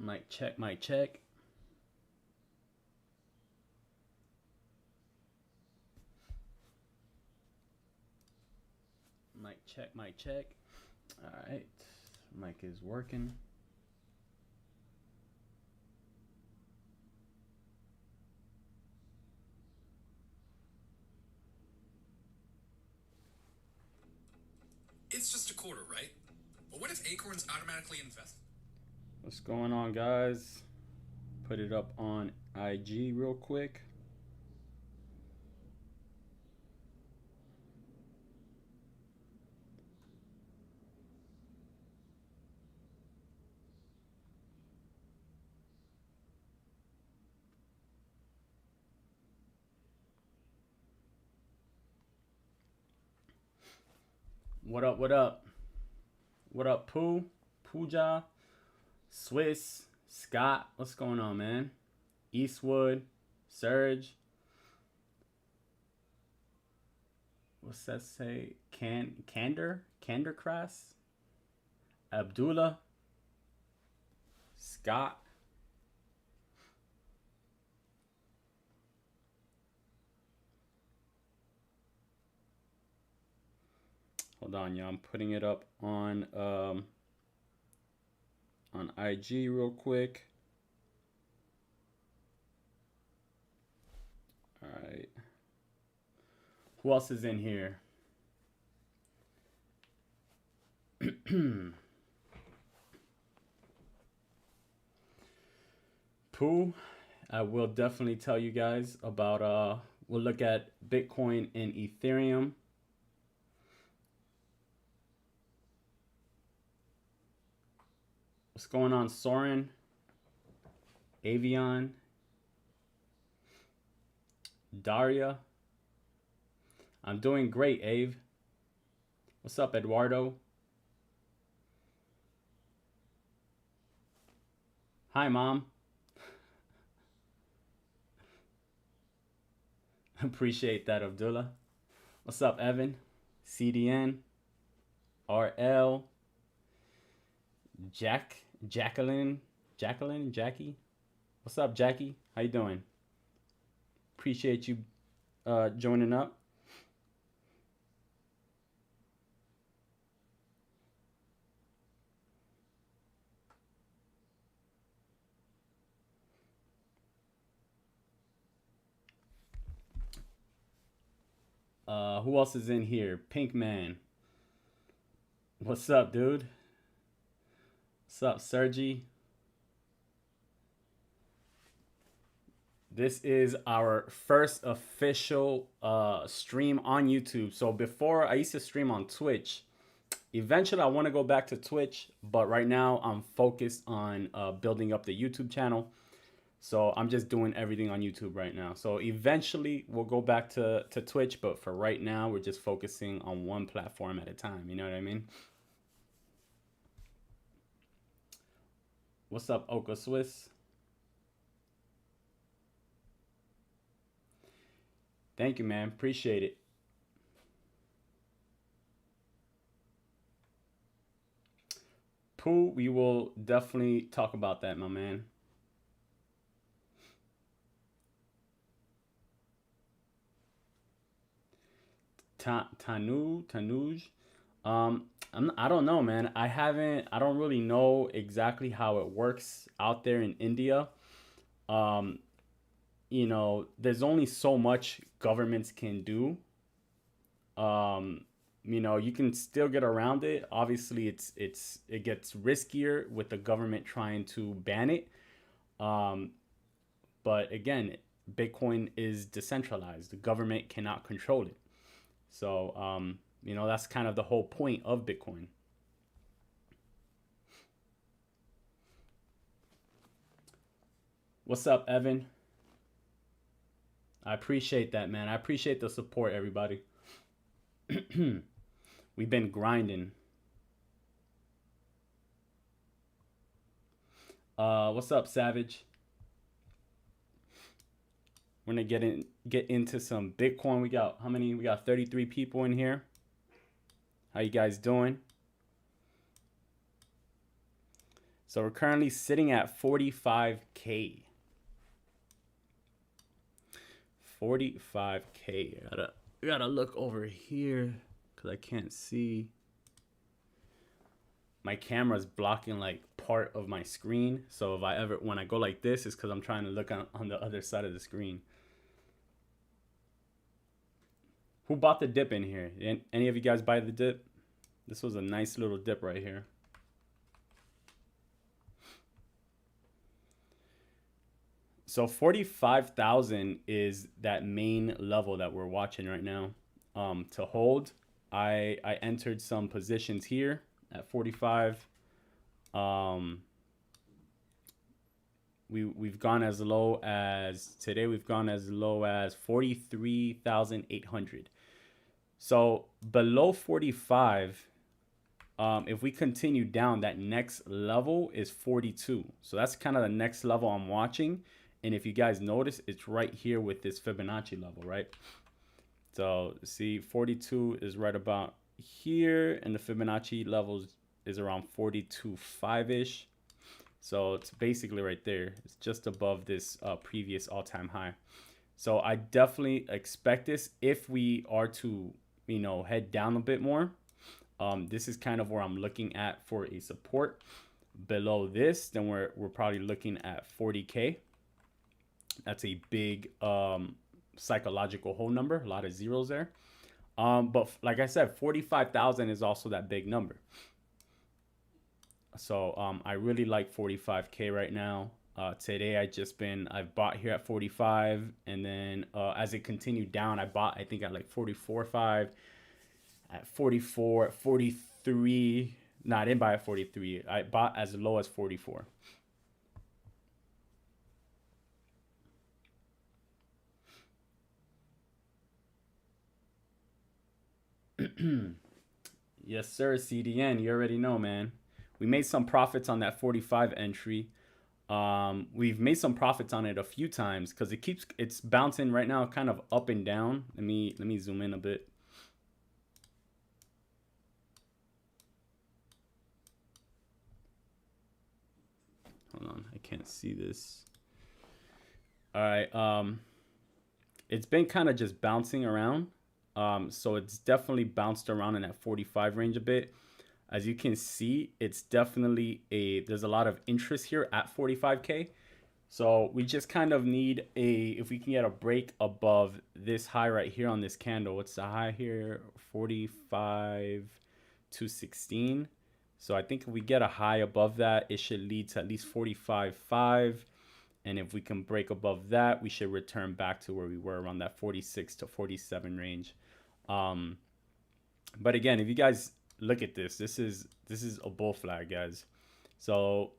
Mic check, mic check. Mic check, mic check. All right, mic is working. It's just a quarter, right? But what if Acorns automatically invest? What's going on, guys? Put it up on IG real quick. What up, what up? What up, Pooh? Pooja? Swiss? Scott? What's going on, man? Eastwood? Surge? What's that say? Candor? Crass? Abdullah? Scott? Hold on, y'all. I'm putting it up on IG real quick. All right. Who else is in here? Pooh, I will definitely tell you guys about we'll look at Bitcoin and Ethereum. What's going on, Soren? Avion? Daria? I'm doing great, Ave. What's up, Eduardo? Hi, Mom. Appreciate that, Abdullah. What's up, Evan? CDN? RL? Jacqueline? Jackie? What's up, Jackie? How you doing? Appreciate you joining up. Who else is in here? Pink Man. What's up, dude? What's up, Sergi? This is our first official stream on YouTube. So before, I used to stream on Twitch. Eventually, I want to go back to Twitch, but right now I'm focused on building up the YouTube channel. So I'm just doing everything on YouTube right now. So eventually we'll go back to Twitch, but for right now, we're just focusing on one platform at a time. You know what I mean? What's up, Oka Swiss? Thank you, man. Appreciate it. Pooh, we will definitely talk about that, my man. Tanuj. I don't know, man. I don't really know exactly how it works out there in India. You know, there's only so much governments can do. You know, you can still get around it. Obviously, it gets riskier with the government trying to ban it. But again, Bitcoin is decentralized. The government cannot control it. So, you know, that's kind of the whole point of Bitcoin. What's up, Evan? I appreciate that, man. I appreciate the support, everybody. We've been grinding. What's up, Savage? We're gonna get into some Bitcoin. We got how many? We got 33 people in here. How you guys doing? So we're currently sitting at 45K. 45K. I gotta look over here because I can't see. My camera's blocking like part of my screen. So if I ever, when I go like this, it's because I'm trying to look on the other side of the screen. Who bought the dip in here? Any of you guys buy the dip? This was a nice little dip right here. So 45,000 is that main level that we're watching right now. To hold, I entered some positions here at 45. We've gone as low as today. We've gone as low as 43,800. So below 45, if we continue down, that next level is 42. So that's kind of the next level I'm watching. And if you guys notice, it's right here with this Fibonacci level, right? So see, 42 is right about here, and the Fibonacci levels is around 42.5-ish. So it's basically right there. It's just above this previous all-time high. So I definitely expect this if we are to, you know, head down a bit more. This is kind of where I'm looking at for a support. Below this, then we're probably looking at 40K. That's a big psychological whole number, a lot of zeros there. But like I said, 45,000 is also that big number. So I really like 45K right now. Today I've bought here at 45, and then as it continued down, I bought, I think at like 44.5, at 44, 43. No, I didn't buy at 43. I bought as low as 44. Yes, sir, CDN. You already know, man. We made some profits on that 45 entry. We've made some profits on it a few times because it's bouncing right now, kind of up and down. Let me zoom in a bit. Hold on, I can't see this. All right. It's been kind of just bouncing around. So it's definitely bounced around in that 45 range a bit. As you can see, it's definitely there's a lot of interest here at 45K. So we just kind of need if we can get a break above this high right here on this candle. What's the high here? 45,216. So I think if we get a high above that, it should lead to at least 45.5. And if we can break above that, we should return back to where we were around that 46 to 47 range. But again, if you guys look at this, this is a bull flag, guys. So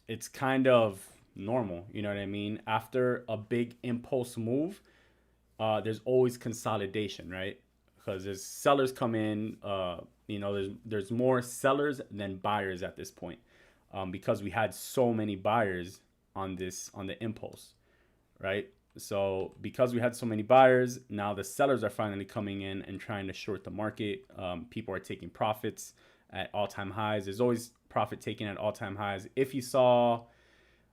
it's kind of normal, you know what I mean? After a big impulse move, there's always consolidation, right? Because there's sellers come in, you know, there's more sellers than buyers at this point, because we had so many buyers on the impulse, right? So because we had so many buyers, now the sellers are finally coming in and trying to short the market. People are taking profits at all-time highs. There's always profit taking at all-time highs. If you saw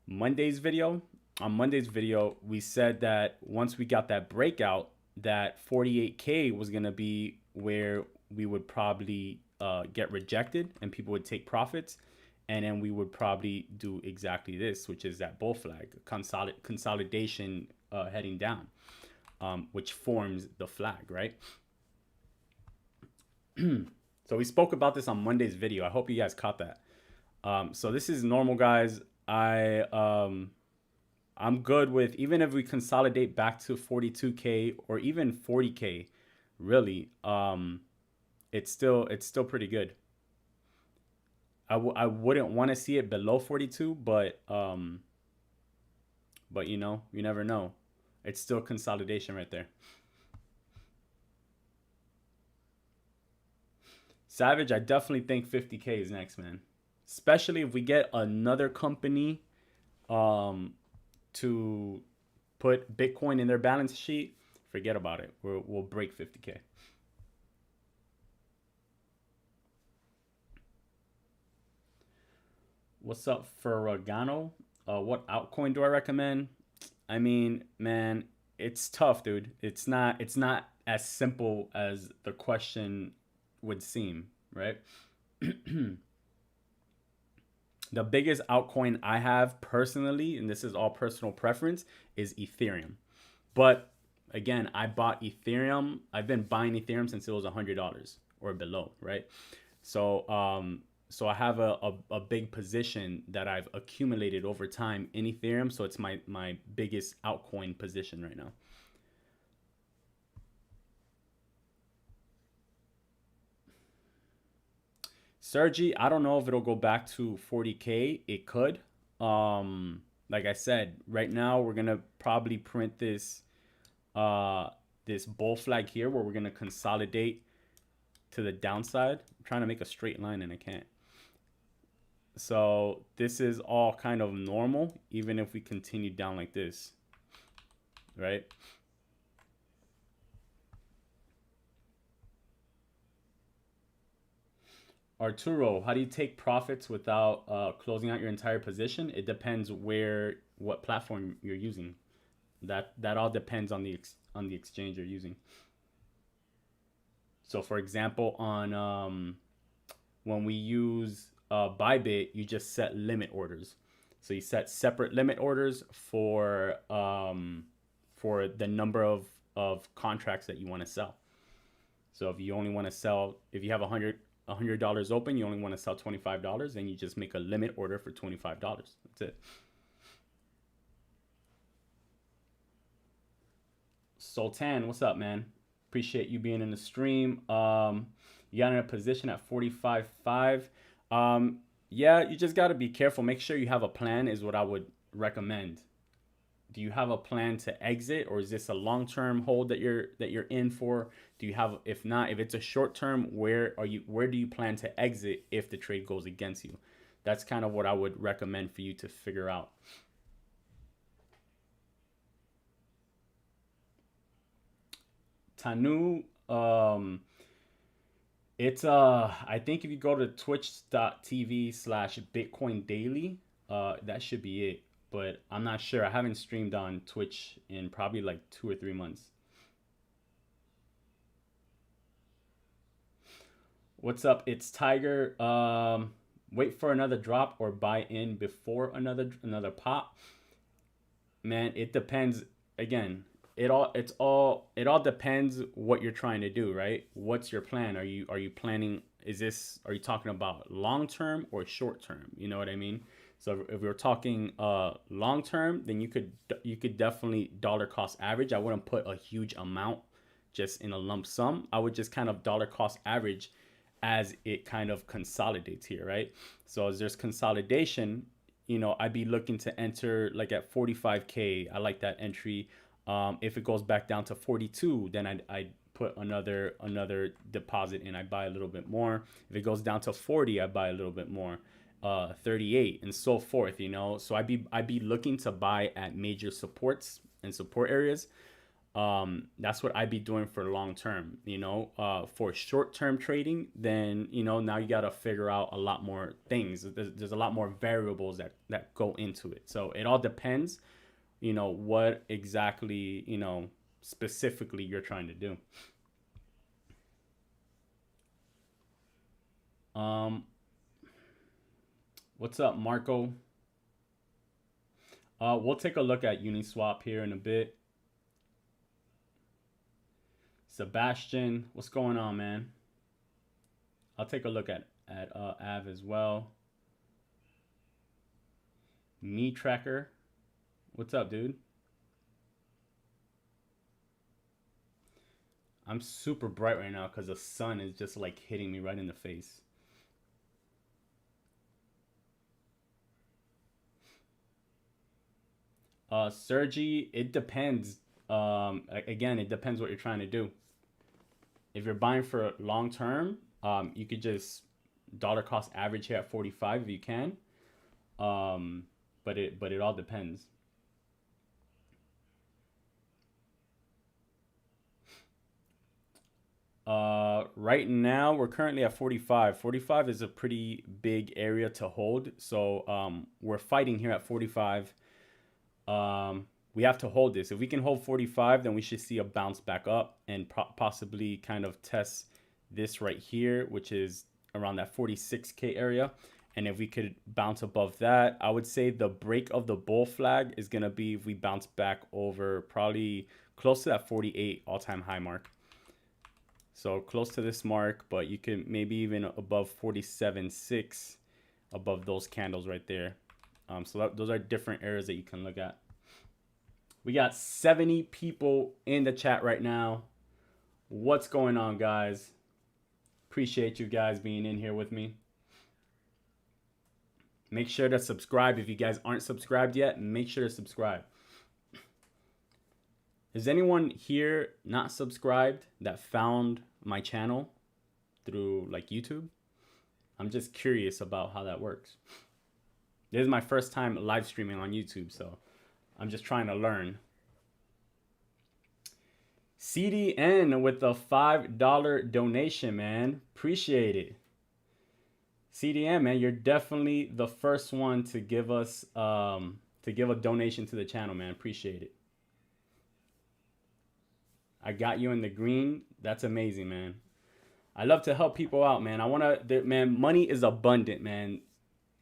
Monday's video, on Monday's video, we said that once we got that breakout, that 48K was going to be where we would probably get rejected and people would take profits. And then we would probably do exactly this, which is that bull flag, consolidation heading down, which forms the flag, right? So we spoke about this on Monday's video. I hope you guys caught that. So this is normal, guys. I'm good with, even if we consolidate back to 42K or even 40K, really, it's still pretty good. I wouldn't want to see it below 42, but you know, you never know. It's still consolidation right there. Savage, I definitely think 50K is next, man. Especially if we get another company to put Bitcoin in their balance sheet, forget about it. We'll break 50K. What's up, Ferragamo? What altcoin do I recommend? I mean, man, it's tough, dude. It's not as simple as the question would seem, right? The biggest altcoin I have personally, and this is all personal preference, is Ethereum. But again, I bought Ethereum. I've been buying Ethereum since it was $100 or below, right? So I have a big position that I've accumulated over time in Ethereum. So it's my biggest altcoin position right now. Sergi, I don't know if it'll go back to 40K. It could. Like I said, right now we're gonna probably print this bull flag here where we're gonna consolidate to the downside. I'm trying to make a straight line and I can't. So this is all kind of normal, even if we continue down like this, right? Arturo, how do you take profits without closing out your entire position? It depends what platform you're using. That all depends on the exchange you're using. So for example, on when we use Bybit, you just set limit orders. So you set separate limit orders for the number of contracts that you want to sell. So if you only want to sell, if you have $100 open, you only want to sell $25, then you just make a limit order for $25. That's it. Sultan, what's up, man? Appreciate you being in the stream. You got in a position at 45.5. Yeah, you just got to be careful. Make sure you have a plan is what I would recommend. Do you have a plan to exit, or is this a long-term hold that you're in for? Do you have, if not, if it's a short-term, where do you plan to exit if the trade goes against you? That's kind of what I would recommend for you to figure out. Tanu, it's I think if you go to twitch.tv/Bitcoin daily, that should be it. But I'm not sure. I haven't streamed on Twitch in probably like 2 or 3 months. What's up? It's Tiger. Wait for another drop or buy in before another pop. Man, it depends. Again, it all depends what you're trying to do, right? What's your plan? Are you planning? Are you talking about long term or short term? You know what I mean? So if we're talking long term, then you could definitely dollar cost average. I wouldn't put a huge amount just in a lump sum. I would just kind of dollar cost average as it kind of consolidates here, right? So as there's consolidation, I'd be looking to enter like at 45K. I like that entry. If it goes back down to 42, then I'd put another deposit in. I buy a little bit more. If it goes down to 40, I buy a little bit more. 38 and so forth. So I'd be looking to buy at major supports and support areas. That's what I'd be doing for long term. For short term trading, then now you got to figure out a lot more things. There's a lot more variables that go into it. So it all depends what exactly specifically you're trying to do. What's up, Marco? We'll take a look at Uniswap here in a bit. Sebastian, what's going on, man? I'll take a look at Aave as well. Me Tracker, what's up, dude? I'm super bright right now because the sun is just like hitting me right in the face. Sergi, it depends. Again, it depends what you're trying to do. If you're buying for long term, you could just dollar cost average here at 45 if you can. But it all depends. Right now we're currently at 45. 45 is a pretty big area to hold. So we're fighting here at 45. We have to hold this. If we can hold 45, then we should see a bounce back up and possibly kind of test this right here, which is around that 46K area. And if we could bounce above that, I would say the break of the bull flag is going to be if we bounce back over probably close to that 48 all-time high mark. So close to this mark, but you can maybe even above 47.6 above those candles right there. So those are different areas that you can look at. We got 70 people in the chat right now. What's going on, guys? Appreciate you guys being in here with me. Make sure to subscribe. If you guys aren't subscribed yet, make sure to subscribe. Is anyone here not subscribed that found my channel through like YouTube? I'm just curious about how that works. This is my first time live streaming on YouTube, so I'm just trying to learn. CDN with a $5 donation, man. Appreciate it. CDN, man, you're definitely the first one to give us to give a donation to the channel, man. Appreciate it. I got you in the green. That's amazing, man. I love to help people out, man. I want to, man, money is abundant, man.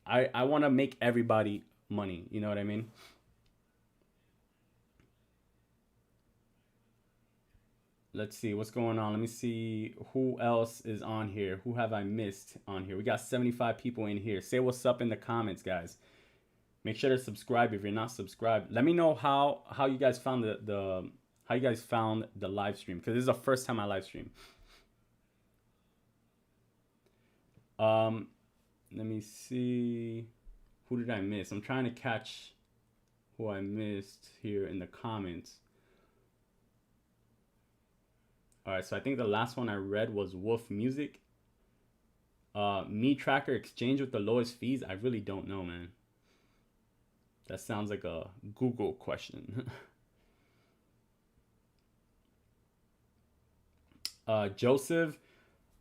I want to make everybody money. You know what I mean? Let's see what's going on. Let me see who else is on here. Who have I missed on here? We got 75 people in here. Say what's up in the comments, guys. Make sure to subscribe if you're not subscribed. Let me know how you guys found the live stream, because this is the first time I live stream. Let me see. Who did I miss? I'm trying to catch who I missed here in the comments. All right, so I think the last one I read was Wolf Music. Me Tracker exchange with the lowest fees. I really don't know, man. That sounds like a Google question. Joseph.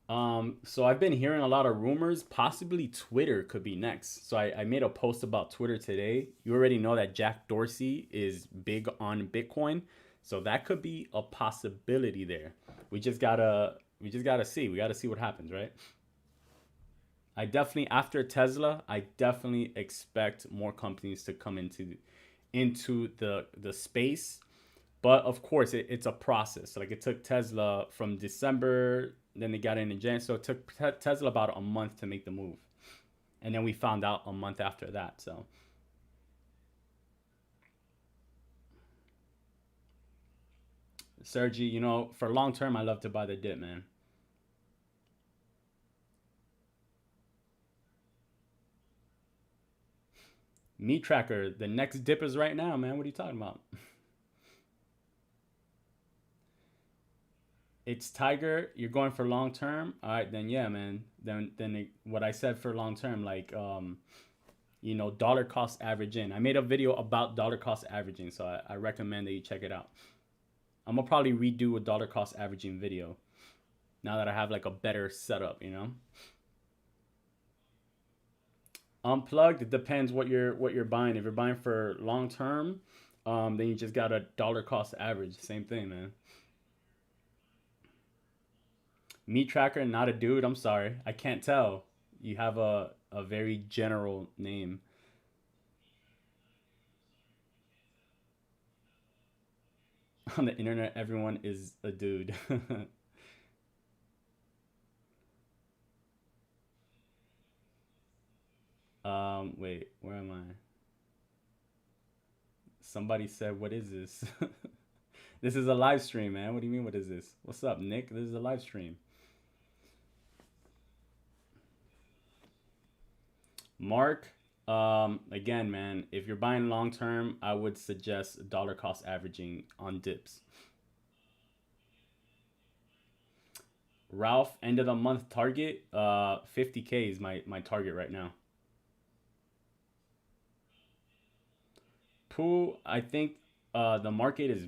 So I've been hearing a lot of rumors. Possibly Twitter could be next. So I made a post about Twitter today. You already know that Jack Dorsey is big on Bitcoin. So that could be a possibility there. We just gotta see. We gotta see what happens, right? I definitely, after Tesla, I definitely expect more companies to come into the space. But of course, it's a process. Like it took Tesla from December, then they got in January. So it took Tesla about a month to make the move. And then we found out a month after that. So Sergi, you know, for long term, I love to buy the dip, man. Meat Tracker, the next dip is right now, man. What are you talking about? It's Tiger. You're going for long term. All right, then yeah, man. Then what I said for long term, like you know, dollar cost averaging. I made a video about dollar cost averaging, so I recommend that you check it out. I'm gonna probably redo a dollar cost averaging video now that I have like a better setup, you know. Unplugged, it depends what you're buying. If you're buying for long term, then you just got a dollar cost average. Same thing, man. Meat Tracker, not a dude. I'm sorry, I can't tell. You have a very general name. On the internet, everyone is a dude. Wait, where am I? Somebody said, "What is this?" This is a live stream, man. What do you mean? What is this? What's up, Nick? This is a live stream. Mark, again, man, if you're buying long term, I would suggest dollar cost averaging on dips. Ralph, end of the month target, 50K is my target right now. Pooh, I think the market is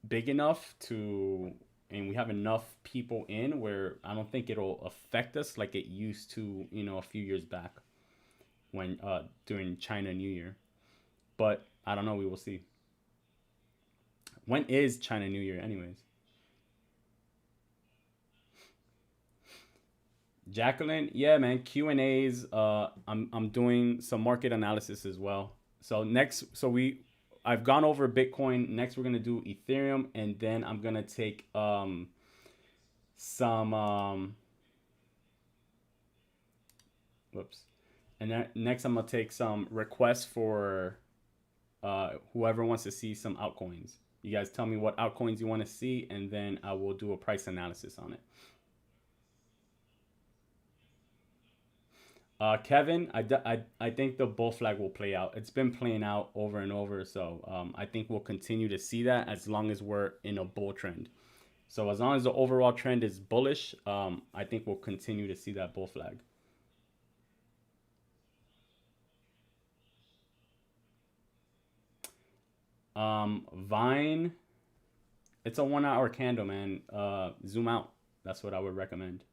big enough to and we have enough people in where I don't think it'll affect us like it used to, a few years back when during China New Year. But I don't know. We will see. When is China New Year, anyways? Jacqueline, yeah, man. Q&As. I'm doing some market analysis as well. So next, I've gone over Bitcoin. Next, we're gonna do Ethereum, and then I'm gonna take some whoops, and then next I'm gonna take some requests for whoever wants to see some altcoins. You guys tell me what altcoins you want to see, and then I will do a price analysis on it. Kevin, I think the bull flag will play out. It's been playing out over and over, so I think we'll continue to see that as long as we're in a bull trend. So as long as the overall trend is bullish, I think we'll continue to see that bull flag. Vine, it's a 1 hour candle, man. Zoom out. That's what I would recommend.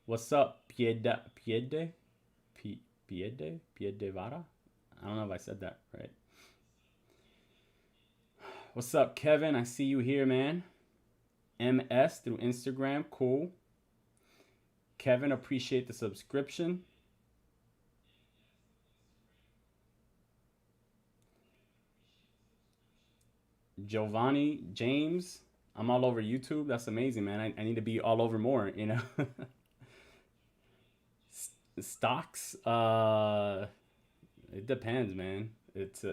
What's up, Piedevara? I don't know if I said that right. What's up, Kevin? I see you here, man. MS through Instagram, cool. Kevin, appreciate the subscription. Giovanni, James, I'm all over YouTube. That's amazing, man. I need to be all over more, Stocks, it depends, man. It's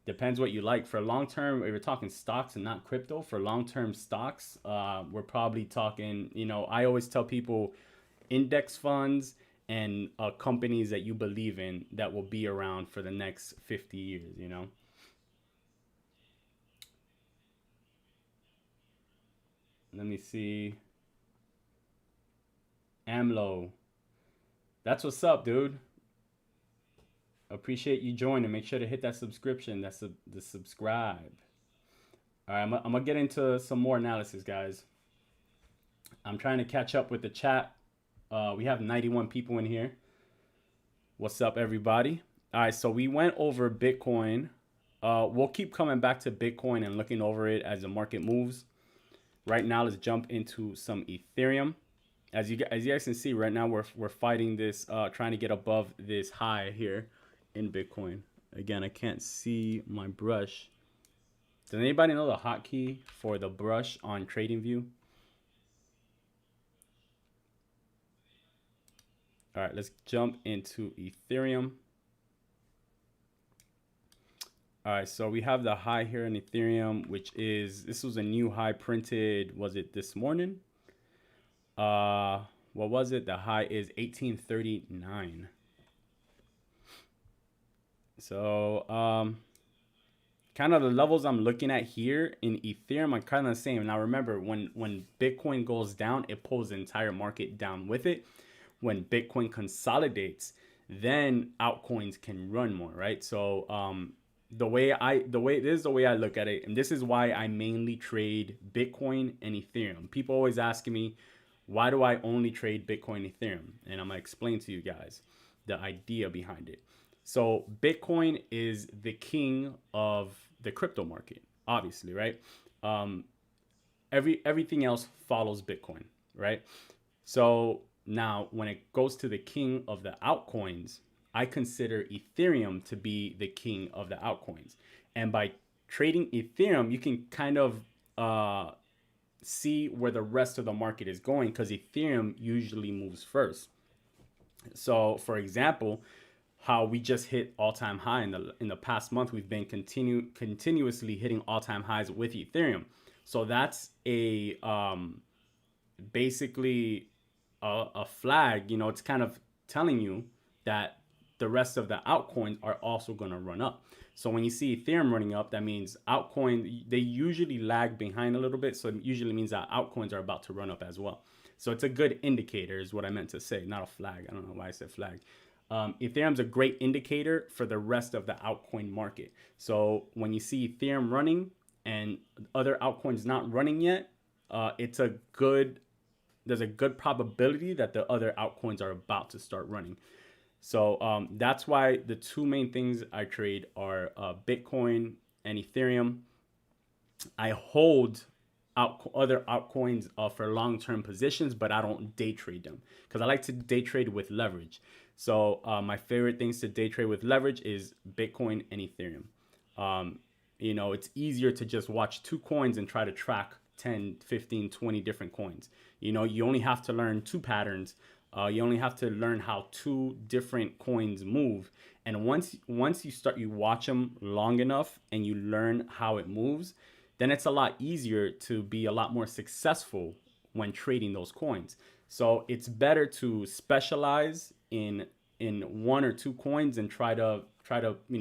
depends what you like. For long term, if you're talking stocks and not crypto, for long term stocks, we're probably talking, I always tell people index funds and companies that you believe in that will be around for the next 50 years. Let me see. AMLO. That's what's up, dude. Appreciate you joining. Make sure to hit that subscription. That's the subscribe. All right, I'm gonna get into some more analysis, guys. I'm trying to catch up with the chat. We have 91 people in here. What's up, everybody? All right, so we went over Bitcoin. We'll keep coming back to Bitcoin and looking over it as the market moves. Right now, let's jump into some Ethereum. As you guys can see, right now we're fighting this, trying to get above this high here in Bitcoin. Again, I can't see my brush. Does anybody know the hotkey for the brush on TradingView? All right, let's jump into Ethereum. All right, so we have the high here in Ethereum, this was a new high printed, was it this morning? What was it? The high is 1839. So, kind of the levels I'm looking at here in Ethereum are kind of the same. Now remember, when Bitcoin goes down, it pulls the entire market down with it. When Bitcoin consolidates, then altcoins can run more, right? So this is the way I look at it, and this is why I mainly trade Bitcoin and Ethereum. People always asking me, why do I only trade Bitcoin and Ethereum? And I'm gonna explain to you guys the idea behind it. So Bitcoin is the king of the crypto market, obviously, right? Everything else follows Bitcoin, right? So now when it goes to the king of the altcoins, I consider Ethereum to be the king of the altcoins. And by trading Ethereum, you can kind of see where the rest of the market is going, because Ethereum usually moves first. So for example, how we just hit all-time high in the past month, we've been continuously hitting all-time highs with Ethereum. So that's a basically a flag, it's kind of telling you that the rest of the altcoins are also going to run up. So when you see Ethereum running up, that means altcoin, they usually lag behind a little bit. So it usually means that altcoins are about to run up as well. So it's a good indicator is what I meant to say, not a flag. I don't know why I said flag. Ethereum's a great indicator for the rest of the altcoin market. So when you see Ethereum running and other altcoins not running yet, it's a good there's a good probability that the other altcoins are about to start running. So that's why the two main things I trade are Bitcoin and Ethereum. I hold other altcoins for long-term positions, but I don't day trade them because I like to day trade with leverage. So my favorite things to day trade with leverage is Bitcoin and Ethereum. It's easier to just watch two coins and try to track 10, 15, 20 different coins. You only have to learn two patterns. You only have to learn how two different coins move. And once you watch them long enough and you learn how it moves, then it's a lot easier to be a lot more successful when trading those coins. So it's better to specialize in one or two coins and try to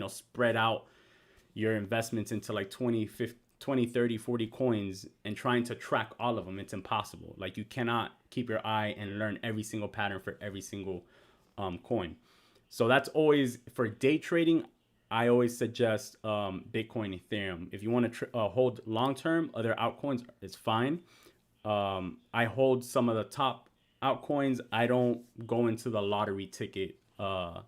spread out your investments into like 20, 50, 20, 30, 40 coins and trying to track all of them. It's impossible. Like you cannot keep your eye and learn every single pattern for every single coin. So that's always for day trading. I always suggest Bitcoin, Ethereum. If you want to hold long term, other altcoins is fine. I hold some of the top altcoins. I don't go into the lottery ticket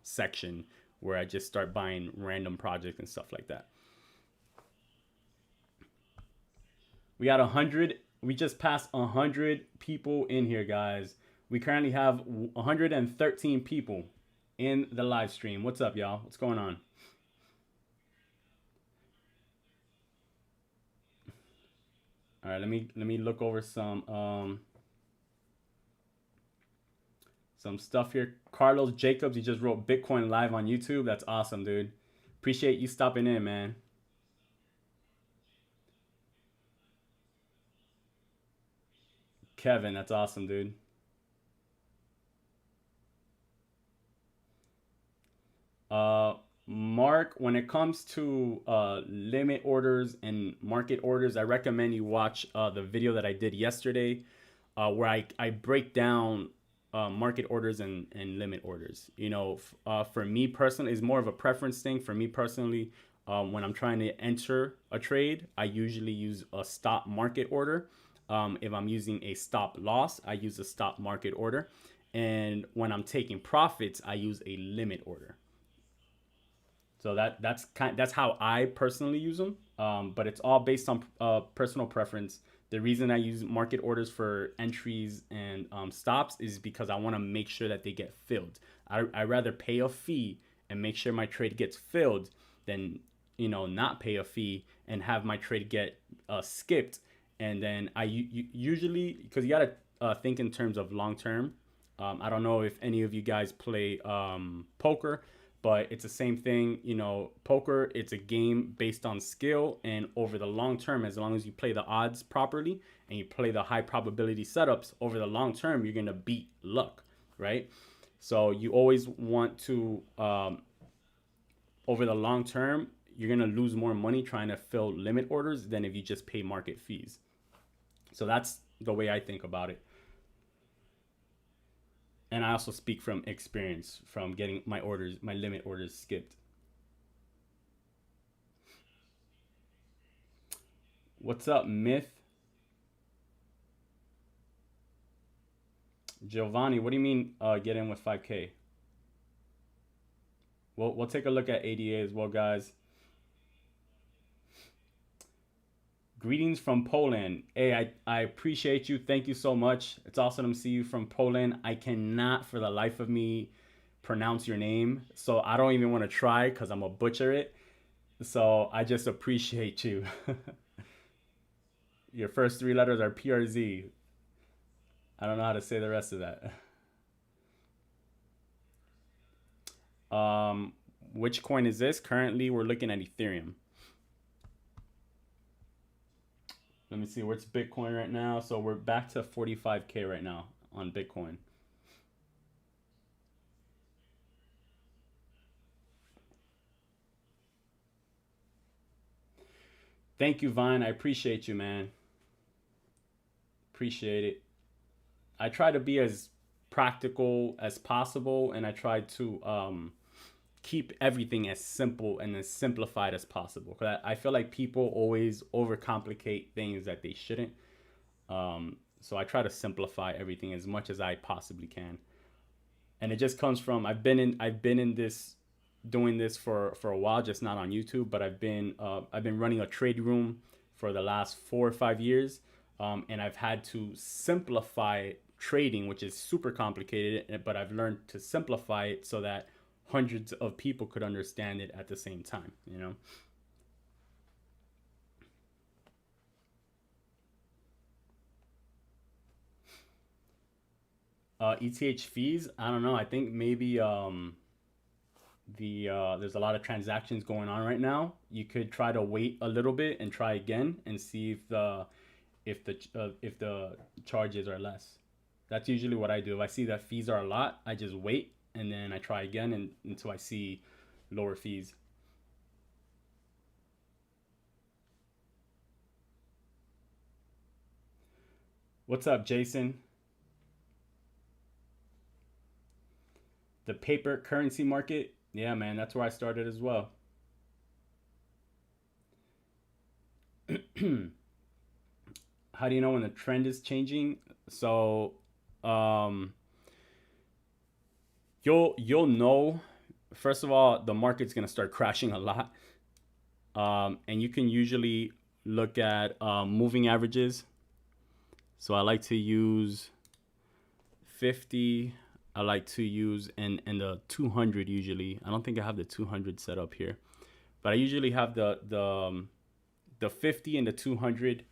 section where I just start buying random projects and stuff like that. We got 100. We just passed 100 people in here, guys. We currently have 113 people in the live stream. What's up, y'all? What's going on? All right, let me look over some stuff here. Carlos Jacobs, he just wrote Bitcoin live on YouTube. That's awesome, dude. Appreciate you stopping in, man. Kevin, that's awesome, dude. Mark, when it comes to limit orders and market orders, I recommend you watch the video that I did yesterday where I break down market orders and limit orders. For me personally, it's more of a preference thing. For me personally, when I'm trying to enter a trade, I usually use a stop market order. If I'm using a stop loss, I use a stop market order. And when I'm taking profits, I use a limit order. So that's how I personally use them. But it's all based on personal preference. The reason I use market orders for entries and stops is because I want to make sure that they get filled. I rather pay a fee and make sure my trade gets filled than not pay a fee and have my trade get skipped. And then I usually, because you gotta think in terms of long term. I don't know if any of you guys play poker, but it's the same thing. Poker, it's a game based on skill, and over the long term, as long as you play the odds properly and you play the high probability setups, over the long term, you're gonna beat luck, right? So you always want to, over the long term, you're gonna lose more money trying to fill limit orders than if you just pay market fees. So that's the way I think about it. And I also speak from experience from getting my limit orders skipped. What's up, Myth? Giovanni, what do you mean get in with 5K? We'll take a look at ADA as well, guys. Greetings from Poland. Hey, I appreciate you. Thank you so much. It's awesome to see you from Poland. I cannot for the life of me pronounce your name, so I don't even want to try because I'm going to butcher it. So I just appreciate you. Your first three letters are PRZ. I don't know how to say the rest of that. Which coin is this? Currently, we're looking at Ethereum. Let me see, where's Bitcoin right now? So we're back to 45K right now on Bitcoin. Thank you, Vine. I appreciate you, man. Appreciate it. I try to be as practical as possible, and I try to keep everything as simple and as simplified as possible. Because I feel like people always overcomplicate things that they shouldn't. So I try to simplify everything as much as I possibly can. And it just comes from I've been in this doing this for a while, just not on YouTube, but I've been running a trade room for the last 4 or 5 years, and I've had to simplify trading, which is super complicated, but I've learned to simplify it so that hundreds of people could understand it at the same time, you know. ETH fees, I don't know. I think maybe there's a lot of transactions going on right now. You could try to wait a little bit and try again and see if the charges are less. That's usually what I do. If I see that fees are a lot, I just wait and then I try again until I see lower fees. What's up, Jason? The paper currency market, yeah, man, that's where I started as well. How do you know when the trend is changing? So, um, you'll know. First of all, the market's gonna start crashing a lot, and you can usually look at moving averages. So I like to use 50. I like to use and the 200 usually. I don't think I have the 200 set up here, but I usually have the 50 and the 200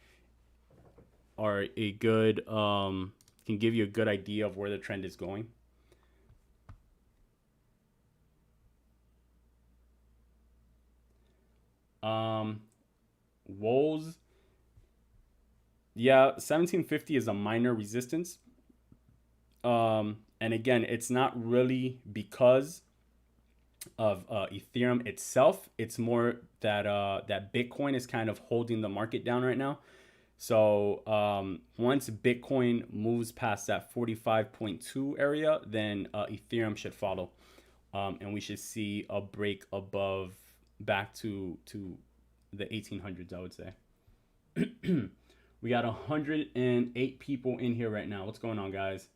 are a good can give you a good idea of where the trend is going. Woes, yeah, 1750 is a minor resistance. And again, it's not really because of Ethereum itself. It's more that that Bitcoin is kind of holding the market down right now. So once Bitcoin moves past that 45.2 area, then Ethereum should follow, and we should see a break above back to the 1800s, I would say. We got 108 people in here right now. What's going on, guys?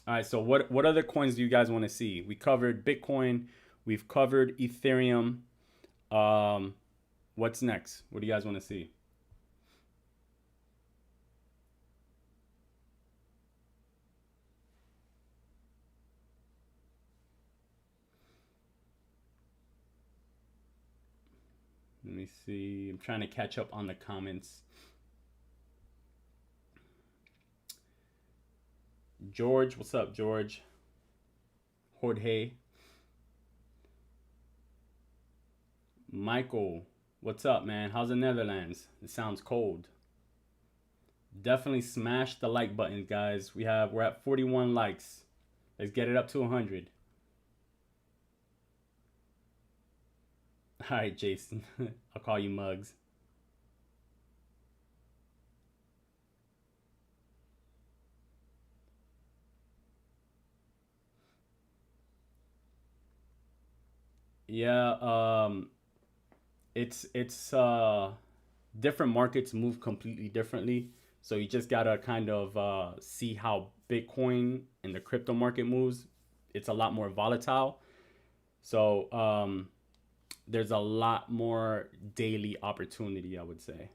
All right, so what other coins do you guys want to see? We covered Bitcoin, we've covered Ethereum. What's next? What do you guys want to see? Let me see. I'm trying to catch up on the comments. George, what's up, George? Jorge. Michael, what's up, man? How's the Netherlands? It sounds cold. Definitely smash the like button, guys. We're at 41 likes. Let's get it up to 100. All right, Jason. I'll call you Mugs. Yeah, it's different markets move completely differently. So you just gotta kind of see how Bitcoin and the crypto market moves. It's a lot more volatile. So there's a lot more daily opportunity, I would say.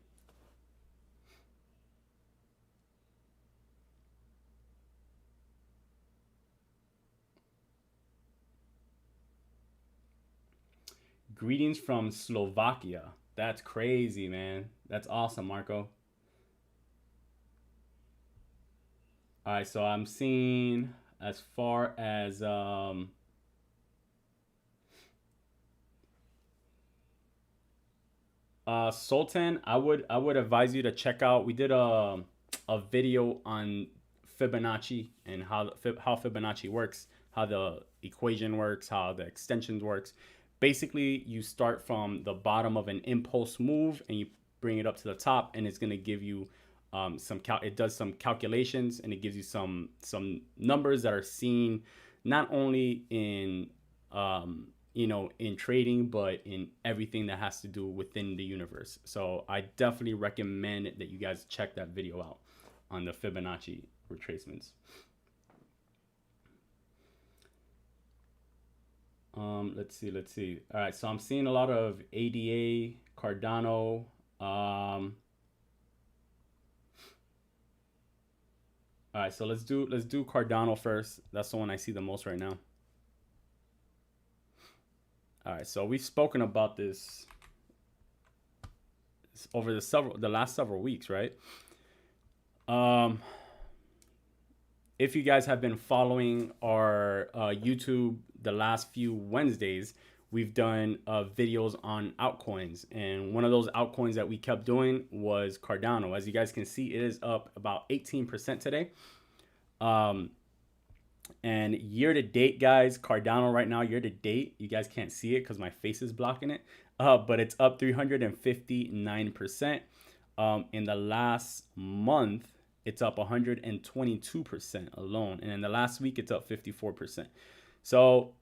Greetings from Slovakia. That's crazy, man. That's awesome, Marco. All right, so I'm seeing as far as Sultan, I would advise you to check out. We did a video on Fibonacci and how Fibonacci works, how the equation works, how the extensions works. Basically, you start from the bottom of an impulse move and you bring it up to the top, and it's gonna give you It does some calculations, and it gives you some numbers that are seen not only in in trading, but in everything that has to do within the universe. So I definitely recommend that you guys check that video out on the Fibonacci retracements. Let's see. All right, so I'm seeing a lot of ADA, Cardano. All right, so let's do Cardano first. That's the one I see the most right now. All right, so we've spoken about this over the last several weeks, right? If you guys have been following our YouTube the last few Wednesdays, we've done videos on altcoins, and one of those altcoins that we kept doing was Cardano. As you guys can see, it is up about 18% today. And year to date, guys, Cardano right now, year to date, you guys can't see it because my face is blocking it, but it's up 359%. In the last month, it's up 122% alone, and in the last week, it's up 54%. So,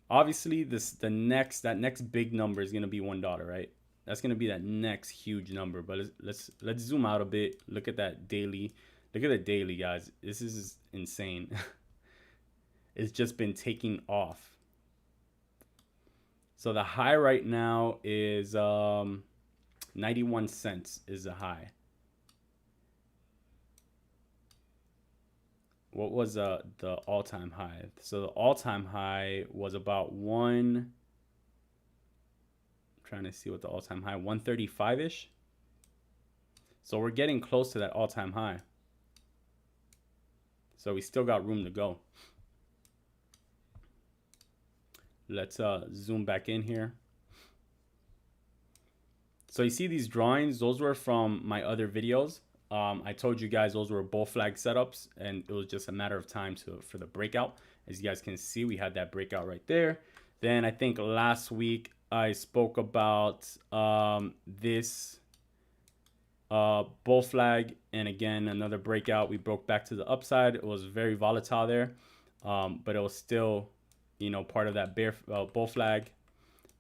obviously, that next big number is gonna be $1, right? That's gonna be that next huge number. But let's zoom out a bit. Look at that daily. Look at the daily, guys. This is insane. It's just been taking off. So the high right now is 91 cents is the high. What was the all-time high? So the all-time high was about I'm trying to see what the all-time high, 135-ish. So we're getting close to that all-time high. So we still got room to go. Let's zoom back in here. So you see these drawings, those were from my other videos. I told you guys those were bull flag setups, and it was just a matter of time for the breakout. As you guys can see, we had that breakout right there. Then I think last week I spoke about this bull flag, and again another breakout. We broke back to the upside. It was very volatile there, but it was still, part of that bull flag.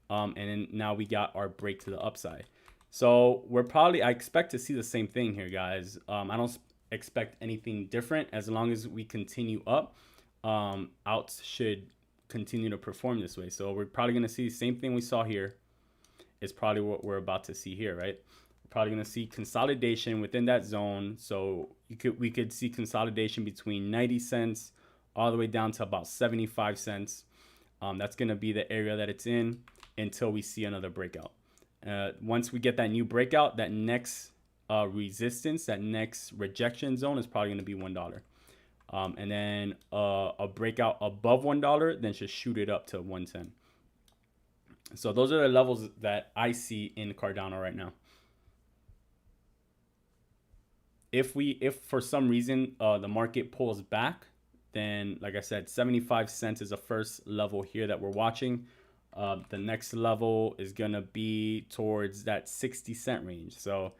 And then now we got our break to the upside. So I expect to see the same thing here, guys. I don't expect anything different as long as we continue up. Alts should continue to perform this way. So we're probably going to see the same thing we saw here. It's probably what we're about to see here, right? We're probably going to see consolidation within that zone. So we could see consolidation between 90 cents all the way down to about 75 cents. That's going to be the area that it's in until we see another breakout. Once we get that new breakout, that next resistance, that next rejection zone is probably going to be $1. And then a breakout above $1, then should shoot it up to 110. So those are the levels that I see in Cardano right now. If for some reason the market pulls back, then like I said, 75 cents is the first level here that we're watching. The next level is gonna be towards that 60-cent range. So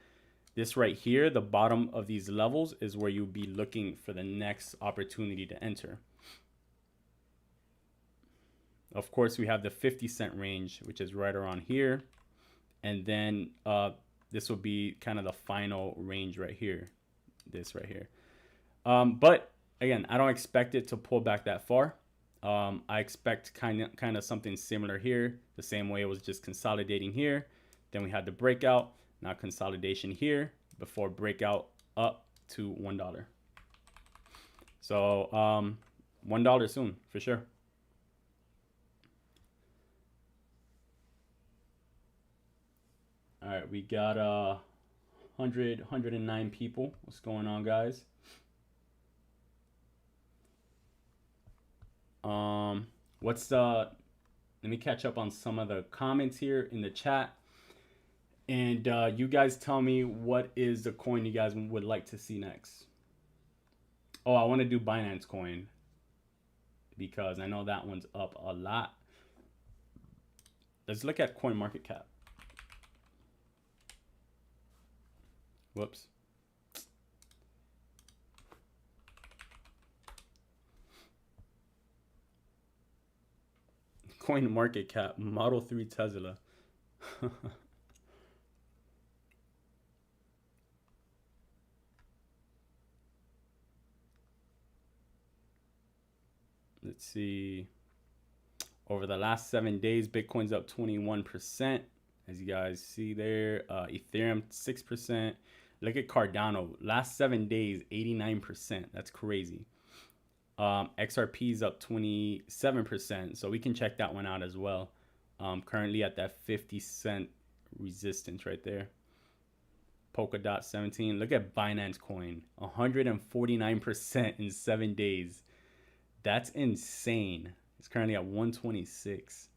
this right here, the bottom of these levels, is where you'll be looking for the next opportunity to enter. Of course, we have the 50-cent range, which is right around here. And then this will be kind of the final range right here, this right here. But again, I don't expect it to pull back that far. I expect kind of something similar here, the same way it was just consolidating here. Then we had the breakout, now consolidation here before breakout up to $1. So $1 soon for sure. All right, we got 109 people. What's going on, guys? Let me catch up on some of the comments here in the chat. And you guys tell me what is the coin you guys would like to see next. Oh, I want to do Binance Coin because I know that one's up a lot. Let's look at CoinMarketCap. Whoops. Coin market cap, Model 3 Tesla. Let's see. Over the last 7 days, Bitcoin's up 21%. As you guys see there, Ethereum 6%. Look at Cardano. Last 7 days, 89%. That's crazy. XRP is up 27%. So we can check that one out as well. Currently at that 50-cent resistance right there. PolkaDOT 17. Look at Binance Coin. 149% in 7 days. That's insane. It's currently at 126.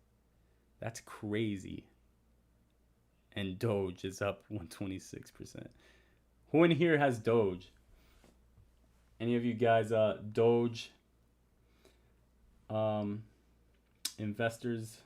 That's crazy. And Doge is up 126%. Who in here has Doge? Any of you guys Doge investors?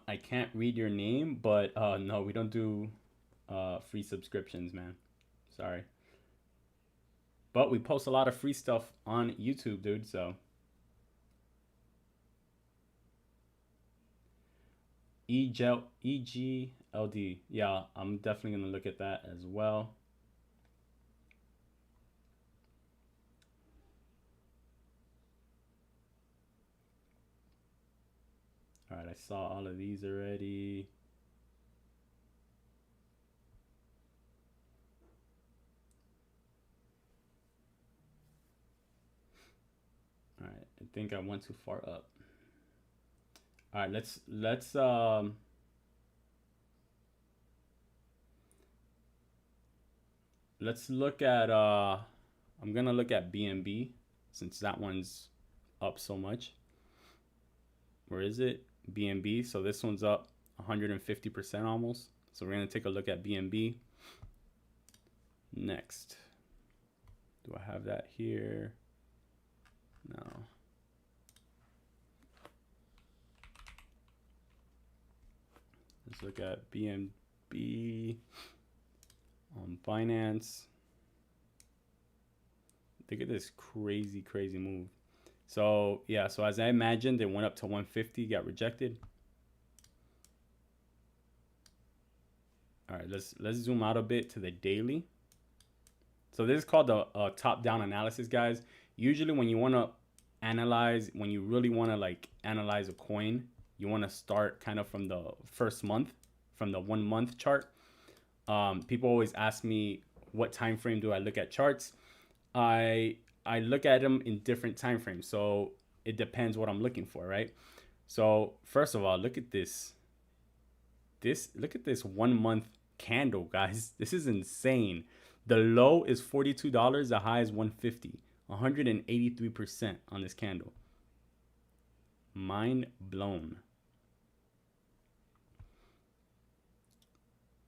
I can't read your name, but no, we don't do free subscriptions, man. Sorry. But we post a lot of free stuff on YouTube, dude, so. EGLD. Yeah, I'm definitely going to look at that as well. All right, I saw all of these already. All right, I think I went too far up. All right, let's look at I'm gonna look at BNB since that one's up so much. Where is it? BNB. So this one's up 150% almost. So we're gonna take a look at BNB next. Do I have that here? No. Let's look at BNB on Binance. Look at this crazy move. So yeah, so as I imagined, it went up to 150, got rejected. All right, let's zoom out a bit to the daily. So this is called the top-down analysis, guys. Usually when you want to analyze, when you really want to like analyze a coin, you want to start kind of from the first month, from the 1 month chart. People always ask me, what time frame do I look at charts? I look at them in different time frames, so it depends what I'm looking for, right? So first of all, look at this. Look at this 1 month candle, guys. This is insane. The low is $42, the high is $150. 183% on this candle. Mind blown.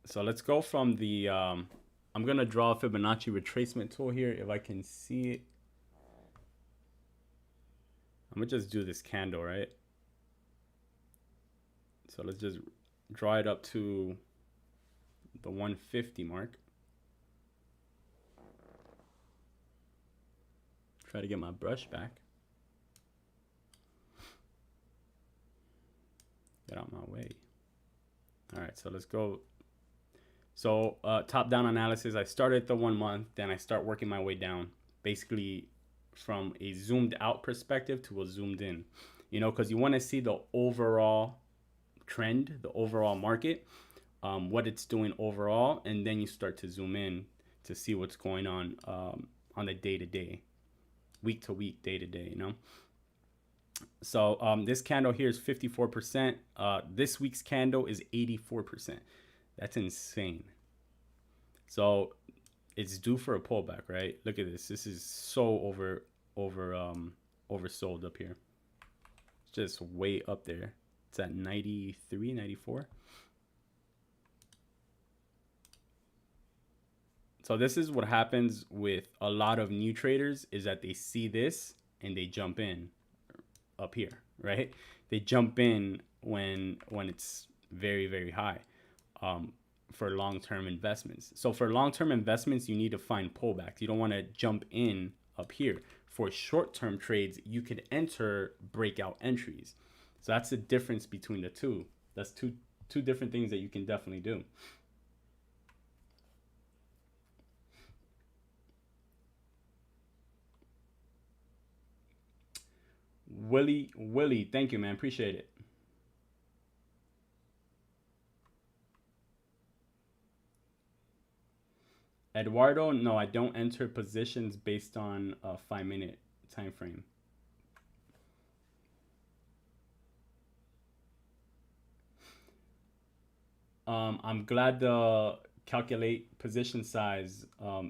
So let's go from the I'm gonna draw a Fibonacci retracement tool here if I can see it. I'm gonna just do this candle, right? So let's just draw it up to the 150 mark. Try to get my brush back. Get out my way. All right, so let's go. So top-down analysis, I started at the 1 month, then I start working my way down, basically from a zoomed out perspective to a zoomed in, you know, because you want to see the overall trend, the overall market, what it's doing overall, and then you start to zoom in to see what's going on the day-to-day, week-to-week, day-to-day, you know. So this candle here is 54%. This week's candle is 84%. That's insane. So it's due for a pullback, right? Look at this. This is so oversold up here. It's just way up there. It's at 93, 94. So this is what happens with a lot of new traders, is that they see this and they jump in up here, right? They jump in when it's very, very high for long-term investments. So for long-term investments, you need to find pullbacks. You don't want to jump in up here. For short-term trades, you could enter breakout entries. So that's the difference between the two. That's two different things that you can definitely do. Willie, thank you, man. Appreciate it. Eduardo, no, I don't enter positions based on a 5-minute time frame. I'm glad the calculate position size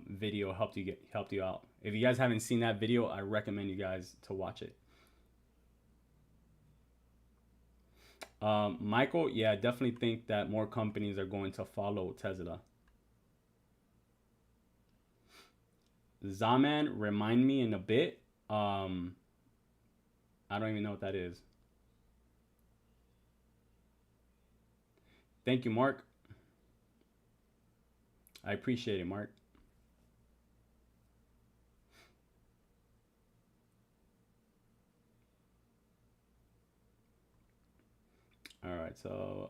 video helped you out. If you guys haven't seen that video, I recommend you guys to watch it. Michael, yeah, I definitely think that more companies are going to follow Tesla. Zaman, remind me in a bit. I don't even know what that is. Thank you, Mark. I appreciate it, Mark. All right, so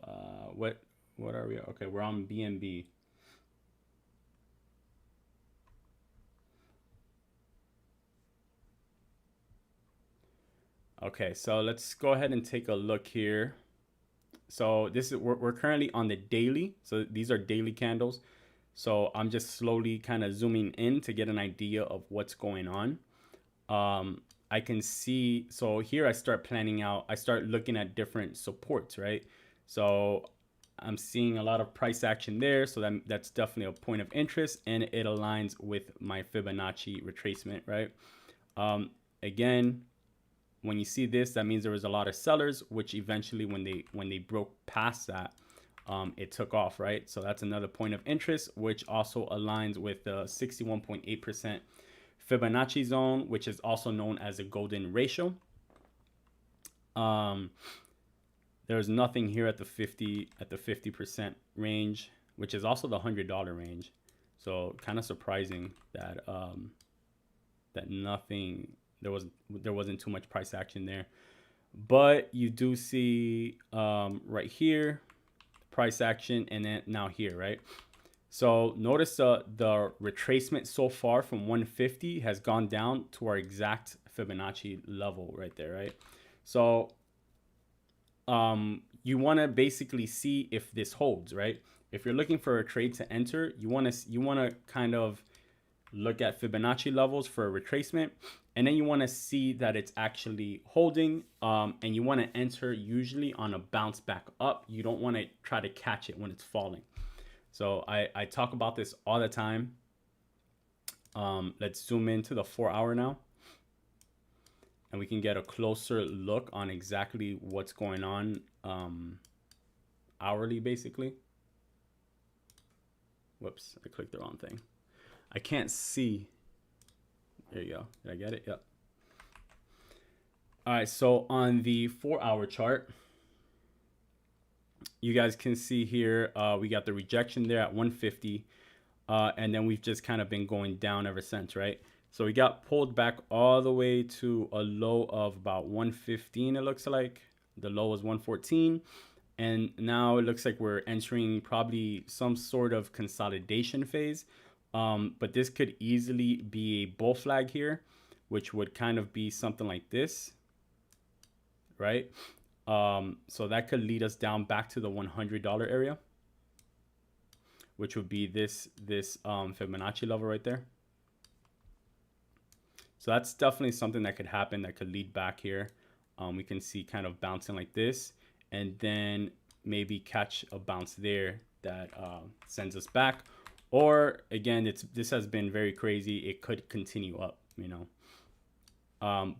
what are we? Okay, we're on BNB. Okay, so let's go ahead and take a look here. So this is we're currently on the daily. So these are daily candles. So I'm just slowly kind of zooming in to get an idea of what's going on. I can see, so here I start planning out, I start looking at different supports, right? So I'm seeing a lot of price action there. So that's definitely a point of interest, and it aligns with my Fibonacci retracement, right? Again, when you see this, that means there was a lot of sellers, which eventually when they broke past that, it took off, right? So that's another point of interest, which also aligns with the 61.8% Fibonacci zone, which is also known as a golden ratio. There's nothing here at the 50% range, which is also the $100 range. So kind of surprising that that nothing, there wasn't too much price action there. But you do see right here price action, and then now here, right? So notice the retracement so far from 150 has gone down to our exact Fibonacci level right there, right? So you want to basically see if this holds, right? If you're looking for a trade to enter, you want to kind of look at Fibonacci levels for a retracement, and then you want to see that it's actually holding, and you want to enter usually on a bounce back up. You don't want to try to catch it when it's falling. So I talk about this all the time. Let's zoom into the 4-hour now, and we can get a closer look on exactly what's going on hourly, basically. Whoops, I clicked the wrong thing. I can't see. There you go. Did I get it? Yep. All right, so on the 4-hour chart, you guys can see here, we got the rejection there at 150, and then we've just kind of been going down ever since, right? So we got pulled back all the way to a low of about 115, it looks like. The low was 114, and now it looks like we're entering probably some sort of consolidation phase. But this could easily be a bull flag here, which would kind of be something like this, right? So that could lead us down back to the $100 area, which would be this Fibonacci level right there. So that's definitely something that could happen, that could lead back here. We can see kind of bouncing like this, and then maybe catch a bounce there that sends us back. Or again, this has been very crazy. It could continue up, you know.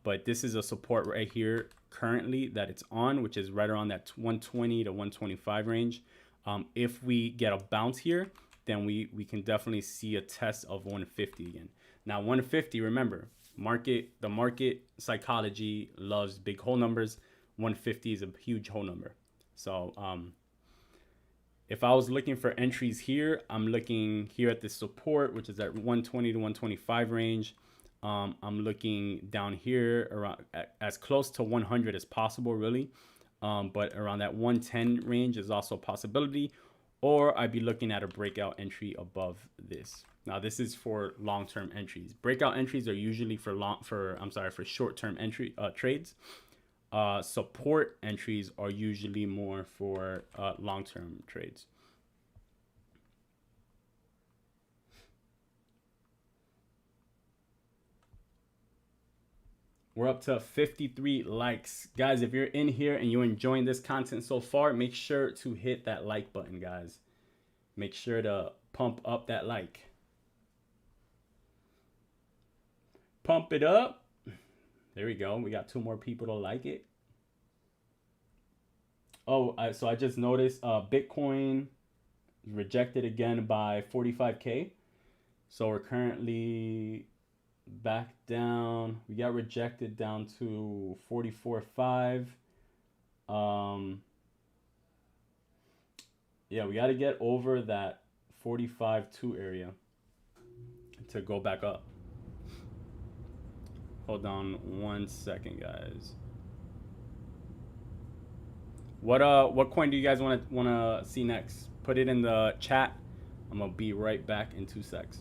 But this is a support right here currently that it's on, which is right around that 120 to 125 range. If we get a bounce here, then we can definitely see a test of 150 again. Now 150, remember, the market psychology loves big whole numbers. 150 is a huge whole number. So if I was looking for entries here, I'm looking here at the support, which is at 120 to 125 range. I'm looking down here around as close to 100 as possible, really. But around that 110 range is also a possibility. Or I'd be looking at a breakout entry above this. Now this is for long-term entries. Breakout entries are usually for short-term entry trades. Support entries are usually more for long-term trades. We're up to 53 likes. Guys, if you're in here and you're enjoying this content so far, make sure to hit that like button, guys. Make sure to pump up that like. Pump it up. There we go. We got 2 more people to like it. Oh, so I just noticed Bitcoin rejected again by 45K. So we're currently back down. We got rejected down to 44.5. Yeah, we got to get over that 45.2 area to go back up. Hold on 1 second, guys. What coin do you guys want to see next? Put it in the chat. I'm gonna be right back in 2 secs.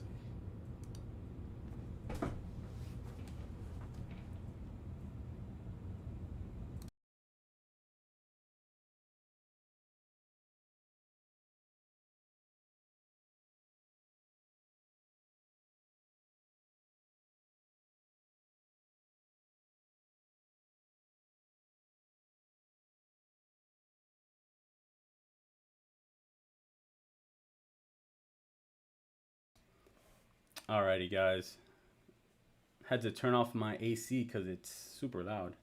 Alrighty, guys. Had to turn off my AC because it's super loud.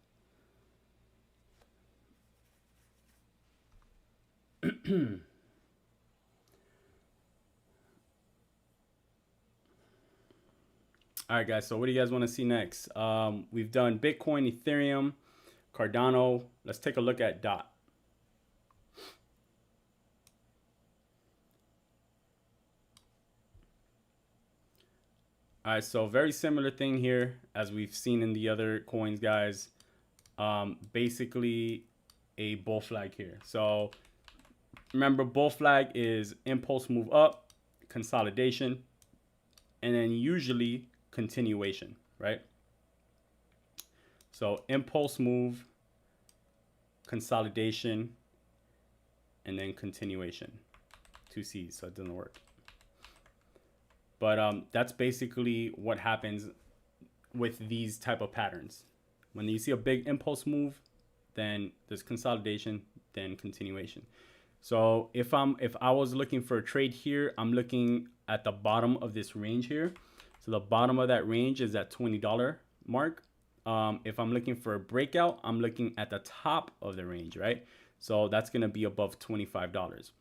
All right, guys. So what do you guys want to see next? We've done Bitcoin, Ethereum, Cardano. Let's take a look at DOT. All right, so very similar thing here as we've seen in the other coins, guys. Basically a bull flag here. So remember, bull flag is impulse move up, consolidation, and then usually continuation, right? So impulse move, consolidation, and then continuation. 2 C's, so it doesn't work. But that's basically what happens with these type of patterns. When you see a big impulse move, then there's consolidation, then continuation. So if I was looking for a trade here, I'm looking at the bottom of this range here. So the bottom of that range is at $20 mark. If I'm looking for a breakout, I'm looking at the top of the range, right? So that's going to be above $25.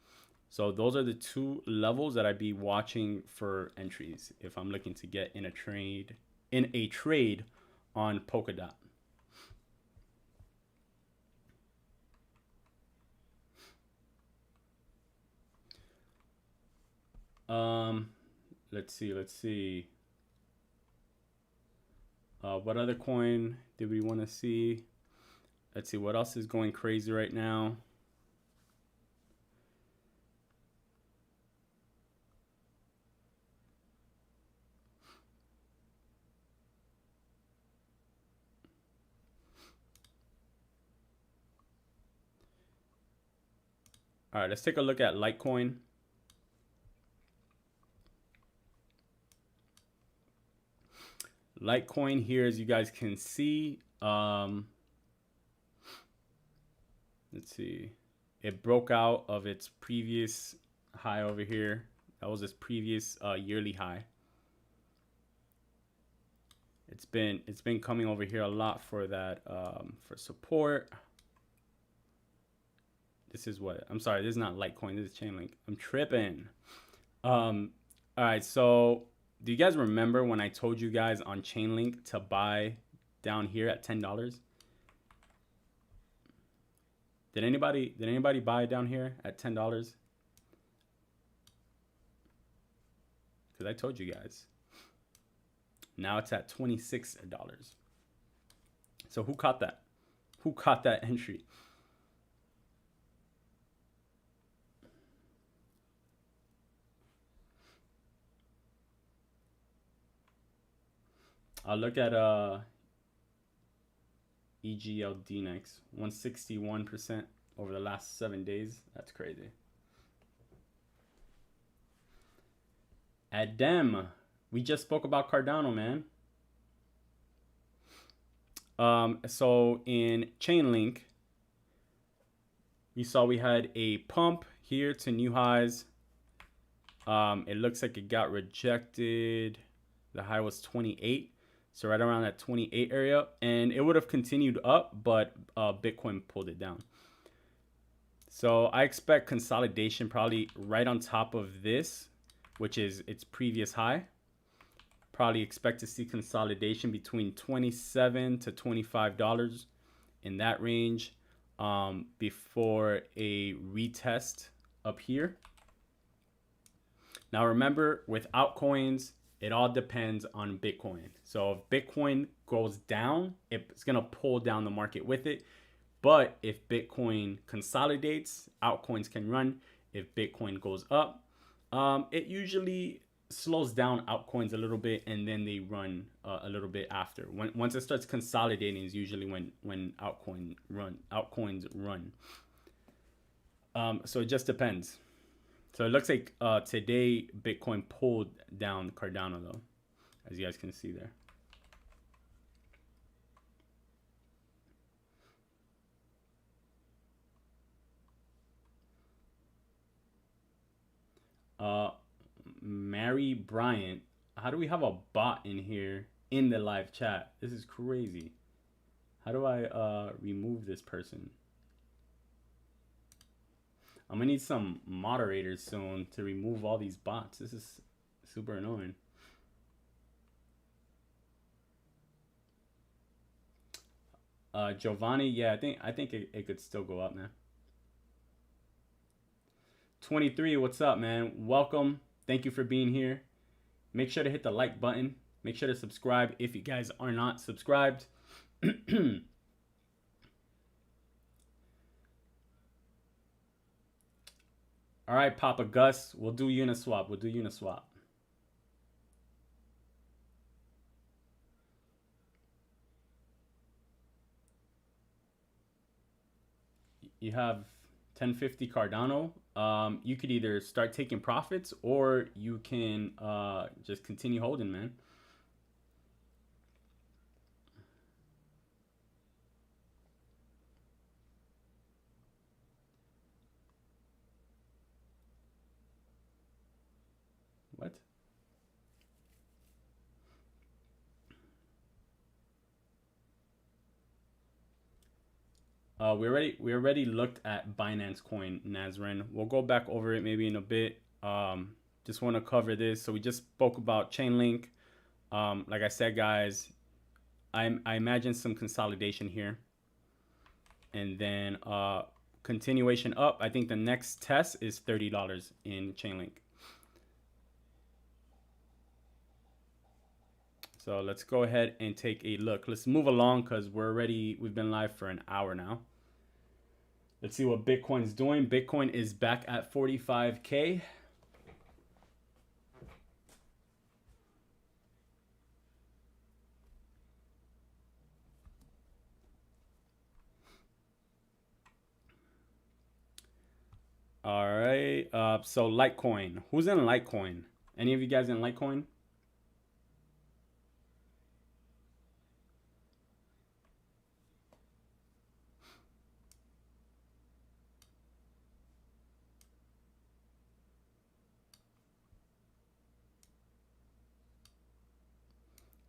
So those are the 2 levels that I'd be watching for entries if I'm looking to get in a trade on PolkaDOT. Let's see. What other coin did we want to see? Let's see what else is going crazy right now. All right, let's take a look at Litecoin. Litecoin here, as you guys can see, let's see, it broke out of its previous high over here. That was its previous yearly high. It's been coming over here a lot for that for support. This is what, I'm sorry, this is not Litecoin, this is Chainlink. I'm tripping. All right, so do you guys remember when I told you guys on Chainlink to buy down here at $10? Did anybody buy down here at $10? Because I told you guys. Now it's at $26. So who caught that? Who caught that entry? I'll look at EGLD next. 161% over the last 7 days. That's crazy. Adem, we just spoke about Cardano, man. So in Chainlink, we saw we had a pump here to new highs. It looks like it got rejected. The high was 28. So right around that 28 area. And it would have continued up, but Bitcoin pulled it down. So I expect consolidation probably right on top of this, which is its previous high. Probably expect to see consolidation between $27 to $25 in that range before a retest up here. Now remember, with altcoins, it all depends on Bitcoin. So if Bitcoin goes down, it's going to pull down the market with it. But if Bitcoin consolidates, altcoins can run. If Bitcoin goes up, it usually slows down altcoins a little bit, and then they run a little bit after. Once it starts consolidating is usually when altcoins run. So it just depends. So it looks like today Bitcoin pulled down Cardano though, as you guys can see there. Mary Bryant, how do we have a bot in here in the live chat? This is crazy. How do I remove this person? I'm gonna need some moderators soon to remove all these bots. This is super annoying. Giovanni, yeah, I think it could still go up, man. 23, what's up, man? Welcome. Thank you for being here. Make sure to hit the like button. Make sure to subscribe if you guys are not subscribed. All right, Papa Gus, we'll do Uniswap. You have 1050 Cardano. You could either start taking profits or you can just continue holding, man. What? We already looked at Binance Coin, Nazrin. We'll go back over it maybe in a bit. Just want to cover this. So we just spoke about Chainlink. Like I said, guys, I imagine some consolidation here, and then continuation up. I think the next test is $30 in Chainlink. So let's go ahead and take a look. Let's move along because we've been live for an hour now. Let's see what Bitcoin's doing. Bitcoin is back at 45K. All right. So Litecoin. Who's in Litecoin? Any of you guys in Litecoin?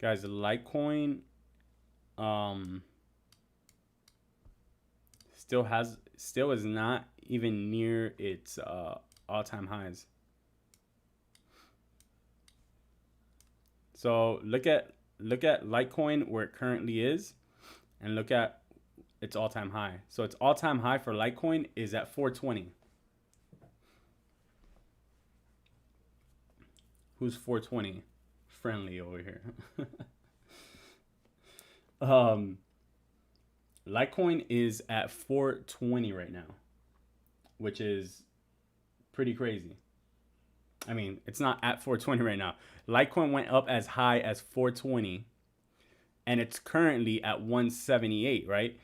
Guys, Litecoin still is not even near its all-time highs. So look at Litecoin where it currently is, and look at its all-time high. So its all-time high for Litecoin is at 420. Who's 420 friendly over here? Litecoin is at 420 right now, which is pretty crazy. I mean, it's not at 420 right now. Litecoin went up as high as 420, and it's currently at 178, right?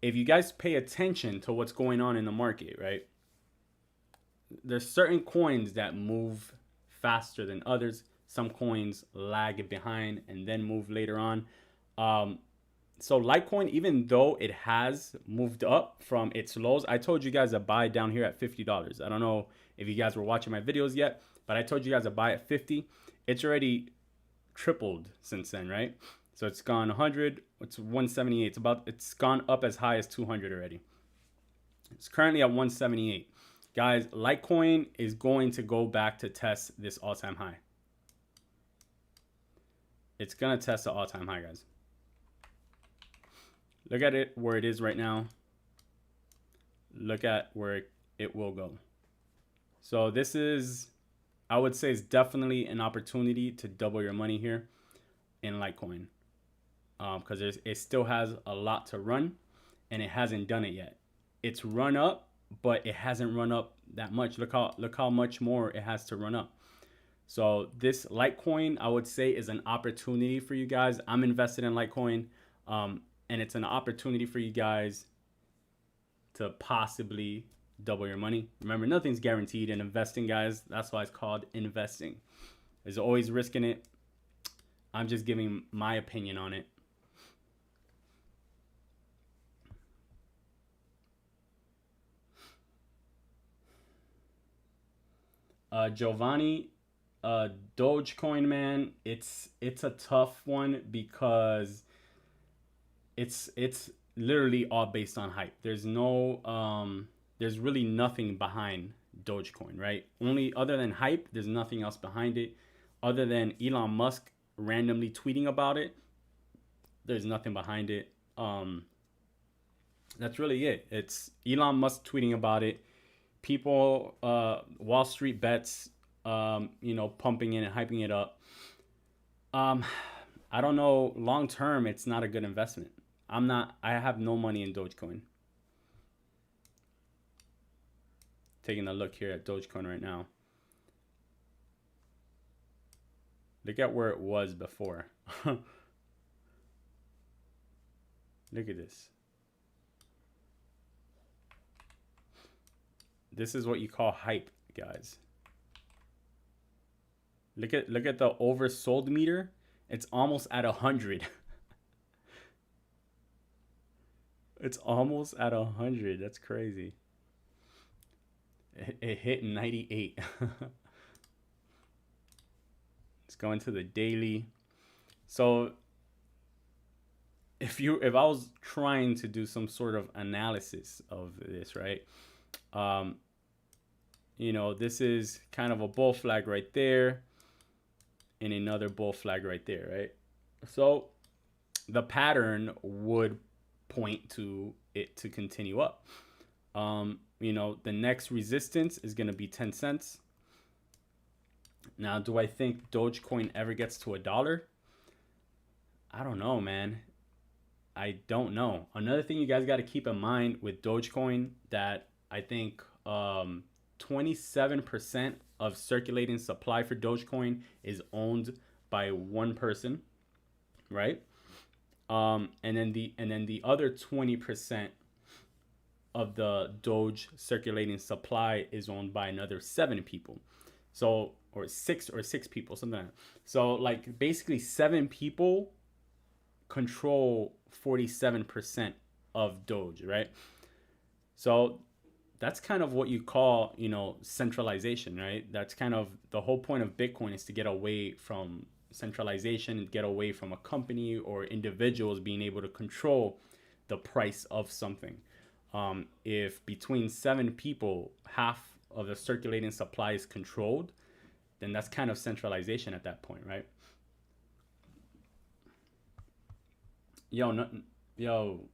If you guys pay attention to what's going on in the market, right? There's certain coins that move faster than others. Some coins lag behind and then move later on. So Litecoin, even though it has moved up from its lows, I told you guys to buy down here at $50. I don't know if you guys were watching my videos yet, but I told you guys to buy at 50. It's already tripled since then, right? So it's gone 100, it's 178. It's gone up as high as 200 already. It's currently at 178. Guys, Litecoin is going to go back to test this all-time high. It's going to test the all-time high, guys. Look at it where it is right now. Look at where it will go. So this is, I would say, is definitely an opportunity to double your money here in Litecoin, because it still has a lot to run, and it hasn't done it yet. It's run up, but it hasn't run up that much. Look how much more it has to run up. So this Litecoin, I would say, is an opportunity for you guys. I'm invested in Litecoin, and it's an opportunity for you guys to possibly double your money. Remember, nothing's guaranteed in investing, guys. That's why it's called investing. There's always risk in it. I'm just giving my opinion on it. Giovanni, Dogecoin, man, it's a tough one because it's literally all based on hype. There's really nothing behind Dogecoin, right? Only other than hype, there's nothing else behind it other than Elon Musk randomly tweeting about it. There's nothing behind it. That's really it. It's Elon Musk tweeting about it. People, Wall Street bets, pumping in and hyping it up. I don't know. Long term, it's not a good investment. I have no money in Dogecoin. Taking a look here at Dogecoin right now. Look at where it was before. Look at this. This is what you call hype, guys. Look at the oversold meter. It's almost at 100. It's almost at 100. That's crazy. It hit 98. Let's go into the daily. So if I was trying to do some sort of analysis of this, right? This is kind of a bull flag right there and another bull flag right there, right? So the pattern would point to it to continue up. The next resistance is going to be 10 cents. Now, do I think Dogecoin ever gets to $1? I don't know, man. I don't know. Another thing you guys got to keep in mind with Dogecoin that I think 27% of circulating supply for Dogecoin is owned by one person, right? And then the other 20% of the Doge circulating supply is owned by another 7 people. So, or six people, something like that. So like basically 7 people control 47% of Doge, right? So that's kind of what you call, centralization, right? That's kind of the whole point of Bitcoin, is to get away from centralization and get away from a company or individuals being able to control the price of something. If between 7 people, half of the circulating supply is controlled, then that's kind of centralization at that point, right? Yo, no, yo,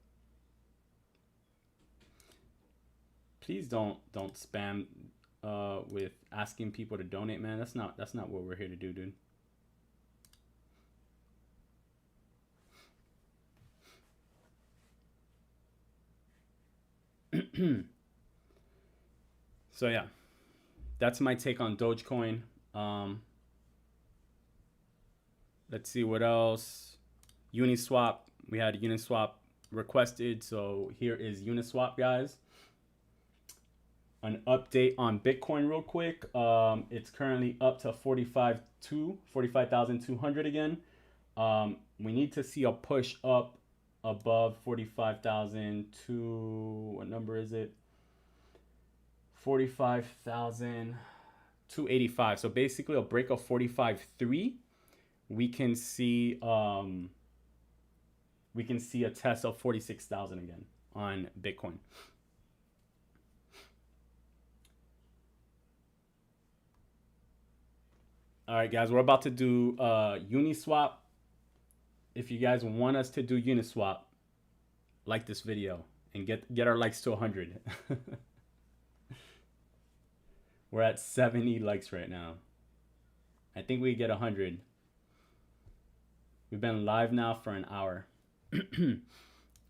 please don't spam with asking people to donate, man. That's not what we're here to do, dude. So yeah, that's my take on Dogecoin. Let's see what else. Uniswap. We had Uniswap requested, so here is Uniswap, guys. An update on Bitcoin real quick. It's currently up to 45,200 again. We need to see a push up above 45,000 to, what number is it? 45,285. So basically a break of 45.3. We can see a test of 46,000 again on Bitcoin. All right, guys, we're about to do Uniswap. If you guys want us to do Uniswap, like this video and get our likes to 100. We're at 70 likes right now. I think we get 100. We've been live now for an hour. All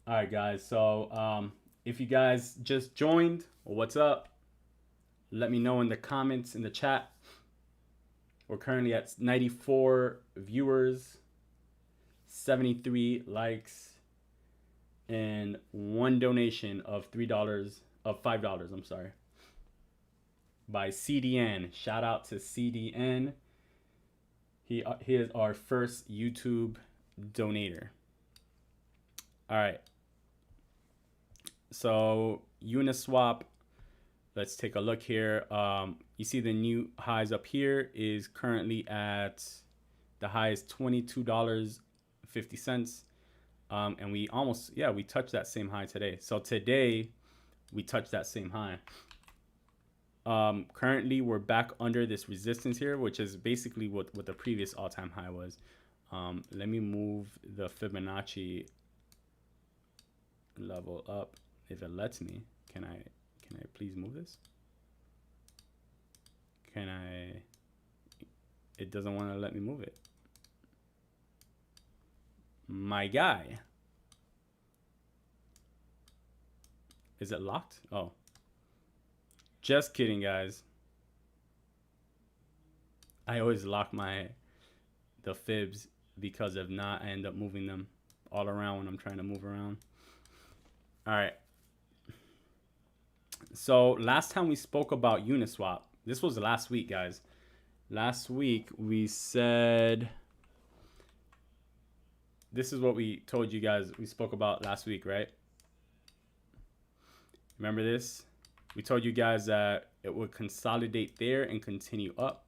right, guys. So if you guys just joined, what's up? Let me know in the comments, in the chat. We're currently at 94 viewers, 73 likes, and one donation of $5, I'm sorry, by CDN. Shout out to CDN. He is our first YouTube donator. All right. So Uniswap, let's take a look here. You see the new highs up here is currently at the high is $22.50. And we touched that same high today. So today we touched that same high. Currently we're back under this resistance here, which is basically what the previous all-time high was. Let me move the Fibonacci level up if it lets me. Can I please move this? It doesn't want to let me move it. My guy. Is it locked? Oh. Just kidding, guys. I always lock the fibs because if not, I end up moving them all around when I'm trying to move around. All right. So last time we spoke about Uniswap, this was last week, guys. Last week we said, this is what we told you guys we spoke about last week, right? Remember this? We told you guys that it would consolidate there and continue up.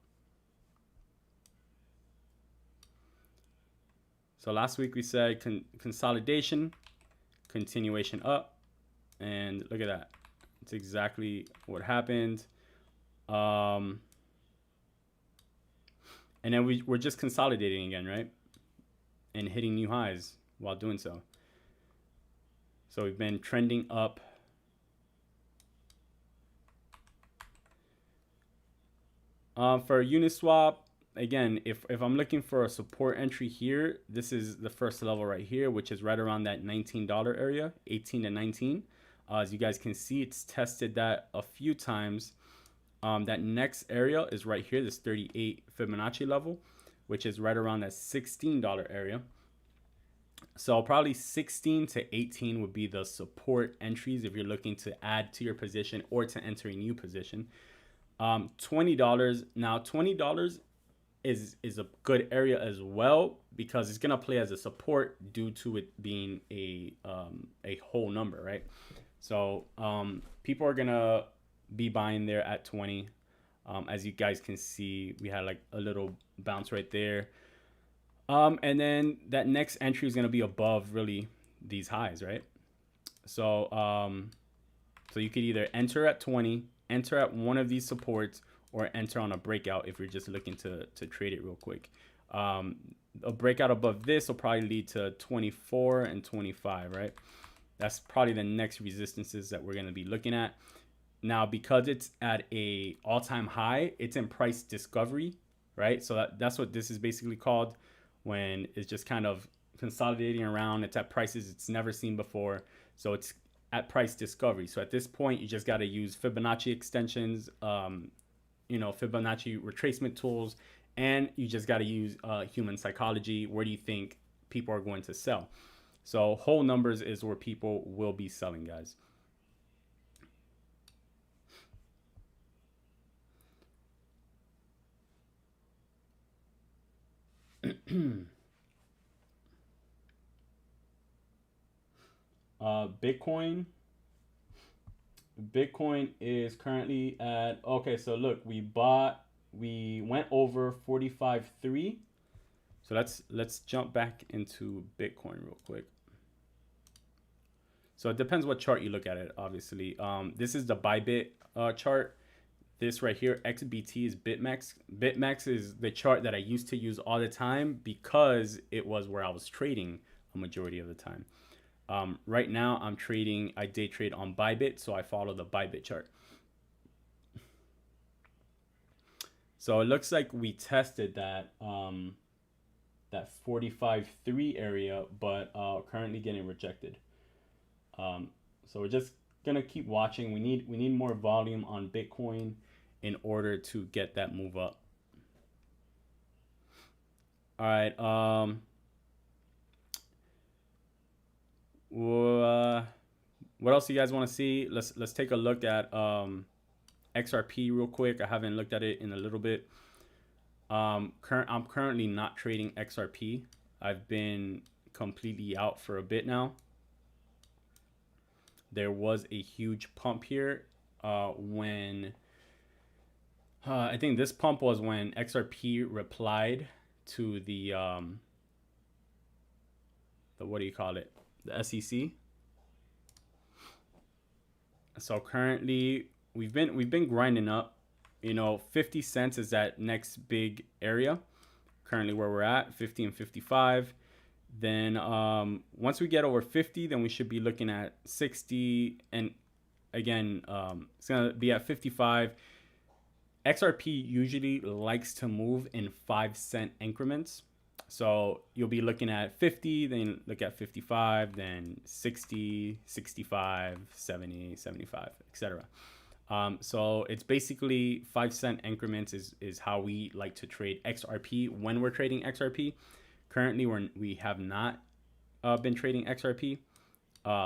So last week we said consolidation, continuation up, and look at that. It's exactly what happened. And then we're just consolidating again, right? And hitting new highs while doing so. So we've been trending up. For Uniswap, again, if I'm looking for a support entry here, this is the first level right here, which is right around that $19 area, 18 to 19. As you guys can see, it's tested that a few times. That next area is right here, this 38 Fibonacci level, which is right around that $16 area. So probably 16 to 18 would be the support entries if you're looking to add to your position or to enter a new position. $20. Now $20 is a good area as well because it's gonna play as a support due to it being a whole number, right? So people are gonna be buying there at 20. As you guys can see, we had like a little bounce right there. And then that next entry is gonna be above really these highs, right? So so you could either enter at 20, enter at one of these supports, or enter on a breakout if you're just looking to trade it real quick. A breakout above this will probably lead to 24 and 25, right? That's probably the next resistances that we're going to be looking at. Now, because it's at a all-time high, it's in price discovery, right? So that's what this is basically called, when it's just kind of consolidating around. It's at prices it's never seen before. So it's at price discovery. So at this point, you just got to use Fibonacci extensions, Fibonacci retracement tools, and you just got to use human psychology. Where do you think people are going to sell? So whole numbers is where people will be selling, guys. Bitcoin is currently at, okay, so look, we went over 45.3. So let's jump back into Bitcoin real quick. So it depends what chart you look at it, obviously. This is the Bybit chart. This right here, XBT, is BitMEX. BitMEX is the chart that I used to use all the time because it was where I was trading a majority of the time. Right now, I day trade on Bybit, so I follow the Bybit chart. So it looks like we tested that 45.3 area, but currently getting rejected. So we're just gonna keep watching. We need more volume on Bitcoin in order to get that move up. All right. What else do you guys want to see? Let's take a look at XRP real quick. I haven't looked at it in a little bit. I'm currently not trading XRP. I've been completely out for a bit now. There was a huge pump here when I think this pump was when XRP replied to the what do you call it? The SEC. So currently we've been grinding up. 50 cents is that next big area. Currently where we're at, 50 and 55. Then once we get over 50, then we should be looking at 60, and again it's gonna be at 55. XRP usually likes to move in 5-cent increments. So you'll be looking at 50, then look at 55, then 60, 65, 70, 75, etc. So it's basically 5-cent increments is how we like to trade XRP when we're trading XRP. Currently, we have not been trading XRP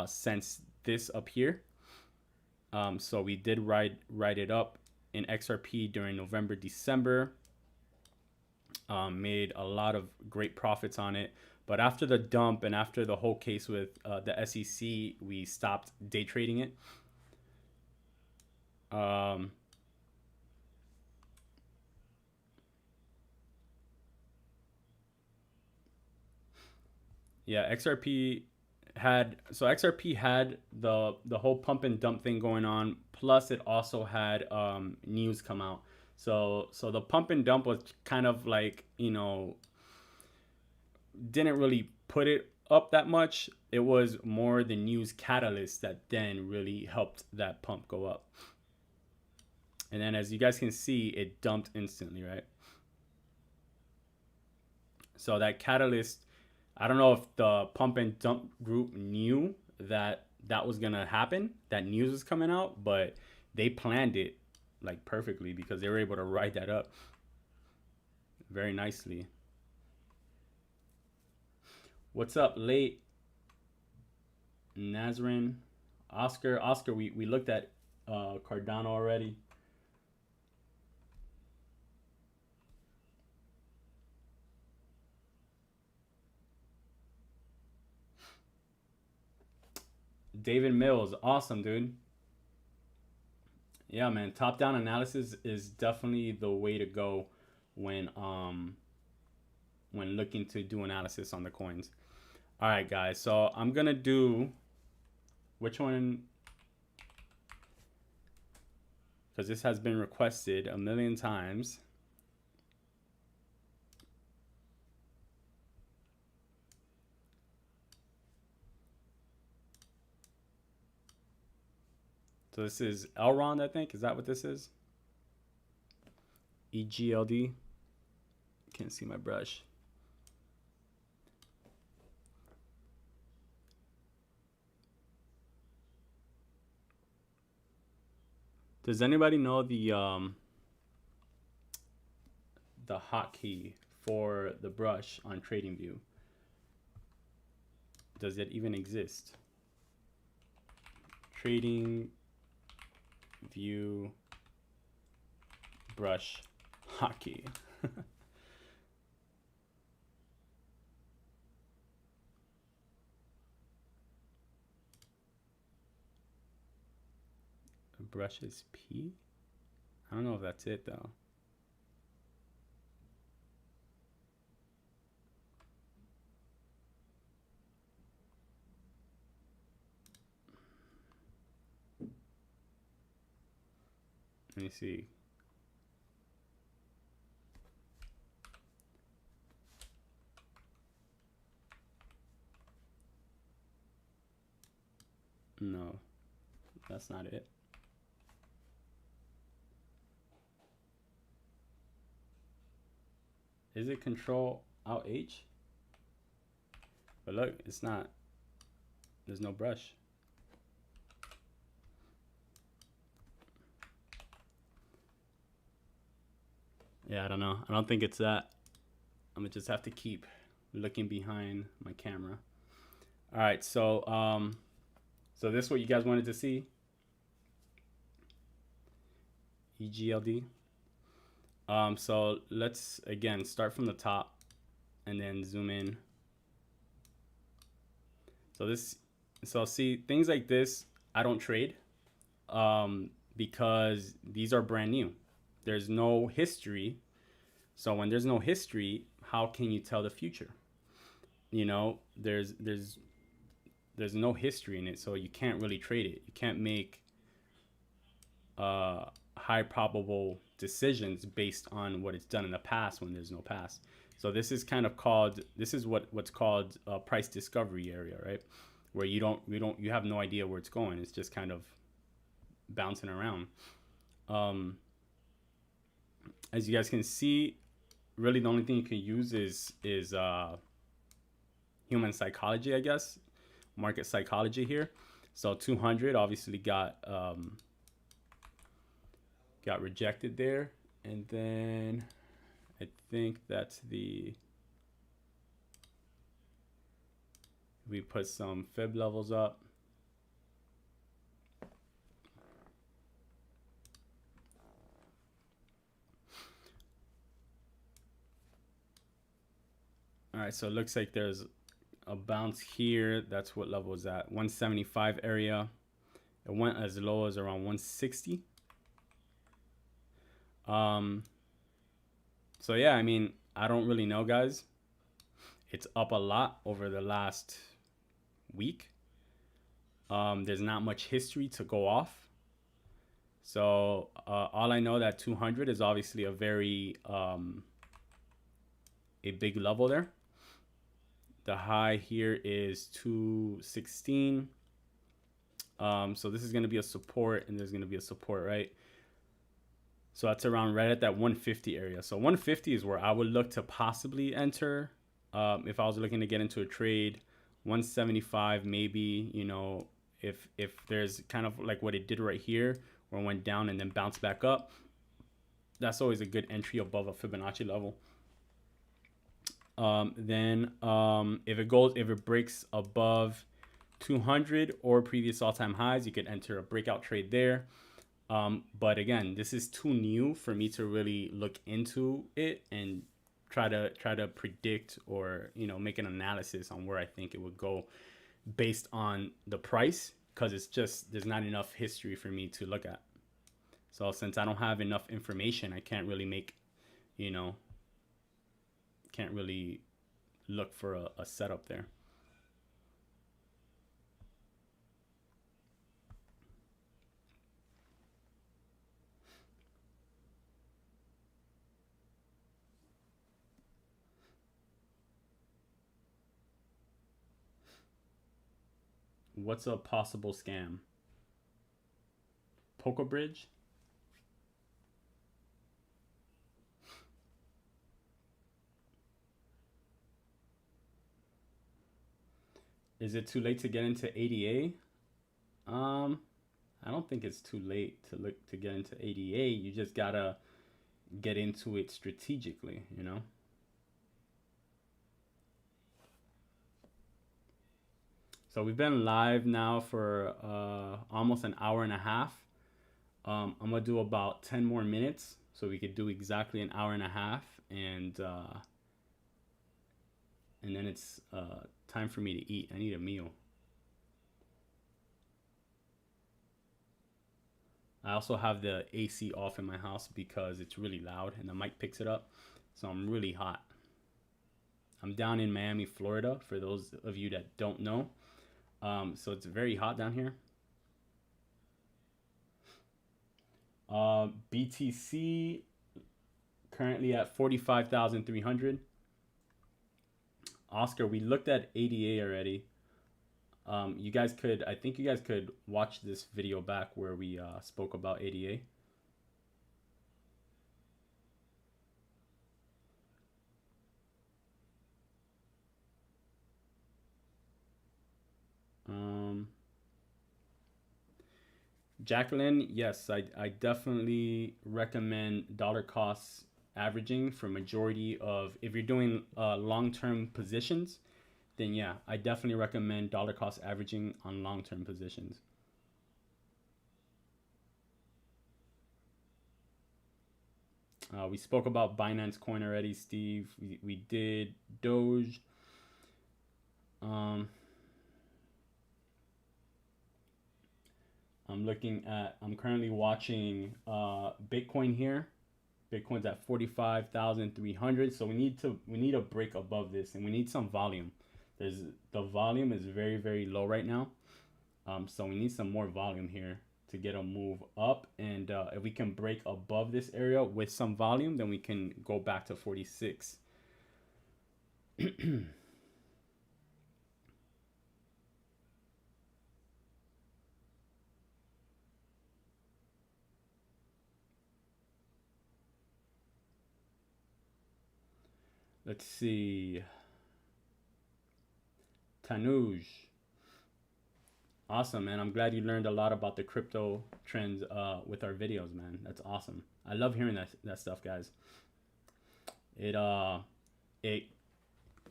since this up here. So we did ride it up in XRP during November, December. Made a lot of great profits on it. But after the dump and after the whole case with the SEC, we stopped day trading it. Yeah, XRP had the whole pump and dump thing going on. Plus, it also had news come out. So the pump and dump was kind of like, didn't really put it up that much. It was more the news catalyst that then really helped that pump go up. And then as you guys can see, it dumped instantly, right? So that catalyst, I don't know if the pump and dump group knew that was going to happen, that news was coming out, but they planned it like perfectly because they were able to ride that up very nicely. What's up, late Nazrin? Oscar, we looked at Cardano already. David Mills, awesome, dude. Yeah, man, top-down analysis is definitely the way to go when looking to do analysis on the coins. All right, guys, so I'm gonna do which one, because this has been requested a million times. So this is Elrond, I think. Is that what this is? EGLD. Can't see my brush. Does anybody know the hotkey for the brush on TradingView? Does it even exist? TradingView brush hotkey. Brush is P? I don't know if that's it though. Let me see. No, that's not it. Is it Control Alt H? But look, it's not. There's no brush. Yeah, I don't know. I don't think it's that. I'm gonna just have to keep looking behind my camera. All right, so so this is what you guys wanted to see. EGLD. So let's again start from the top and then zoom in. So see things like this, I don't trade because these are brand new. There's no history. So when there's no history, how can you tell the future? You know, there's no history in it, so you can't really trade it. You can't make high probable decisions based on what it's done in the past when there's no past. So this is kind of called, this is what's called a price discovery area, right? Where you have no idea where it's going. It's just kind of bouncing around. As you guys can see, really the only thing you can use is human psychology, I guess, market psychology here. So 200 obviously got rejected there, and then I think that's we put some fib levels up. All right, so it looks like there's a bounce here. That's what level is that? 175 area. It went as low as around 160. So yeah, I mean, I don't really know, guys. It's up a lot over the last week. There's not much history to go off. So all I know that 200 is obviously a very a big level there. The high here is 216. So this is going to be a support, and there's going to be a support, right? So that's around right at that 150 area. So 150 is where I would look to possibly enter if I was looking to get into a trade. 175 maybe, you know, if there's kind of like what it did right here, where it went down and then bounced back up. That's always a good entry above a Fibonacci level. If it breaks above 200 or previous all-time highs, you could enter a breakout trade there. But again, this is too new for me to really look into it and try to predict or, you know, make an analysis on where I think it would go based on the price, because it's just, there's not enough history for me to look at. So since I don't have enough information, I can't really make, you know, can't really look for a setup there. What's a possible scam? PoLkabridge. Is it too late to get into ADA? I don't think it's too late to get into ADA. You just gotta get into it strategically, you know? So we've been live now for almost an hour and a half. I'm gonna do about 10 more minutes so we could do exactly an hour and a half, and then it's time for me to eat. I need a meal. I also have the AC off in my house because it's really loud and the mic picks it up. So I'm really hot. I'm down in Miami, Florida, for those of you that don't know. So it's very hot down here. BTC currently at 45,300. Oscar, we looked at ADA already. You guys could, I think you guys could watch this video back where we spoke about ADA. Jacqueline, yes, I definitely recommend dollar cost averaging for majority of, if you're doing long-term positions, then yeah, I definitely recommend dollar cost averaging on long-term positions. We spoke about Binance Coin already, Steve. We did DOGE. I'm currently watching Bitcoin here. Bitcoin's at 45,300. So we need a break above this, and we need some volume. The volume is very, very low right now. So we need some more volume here to get a move up. And if we can break above this area with some volume, then we can go back to 46. Let's see. Tanuj. Awesome, man. I'm glad you learned a lot about the crypto trends with our videos, man. That's awesome. I love hearing that stuff, guys. It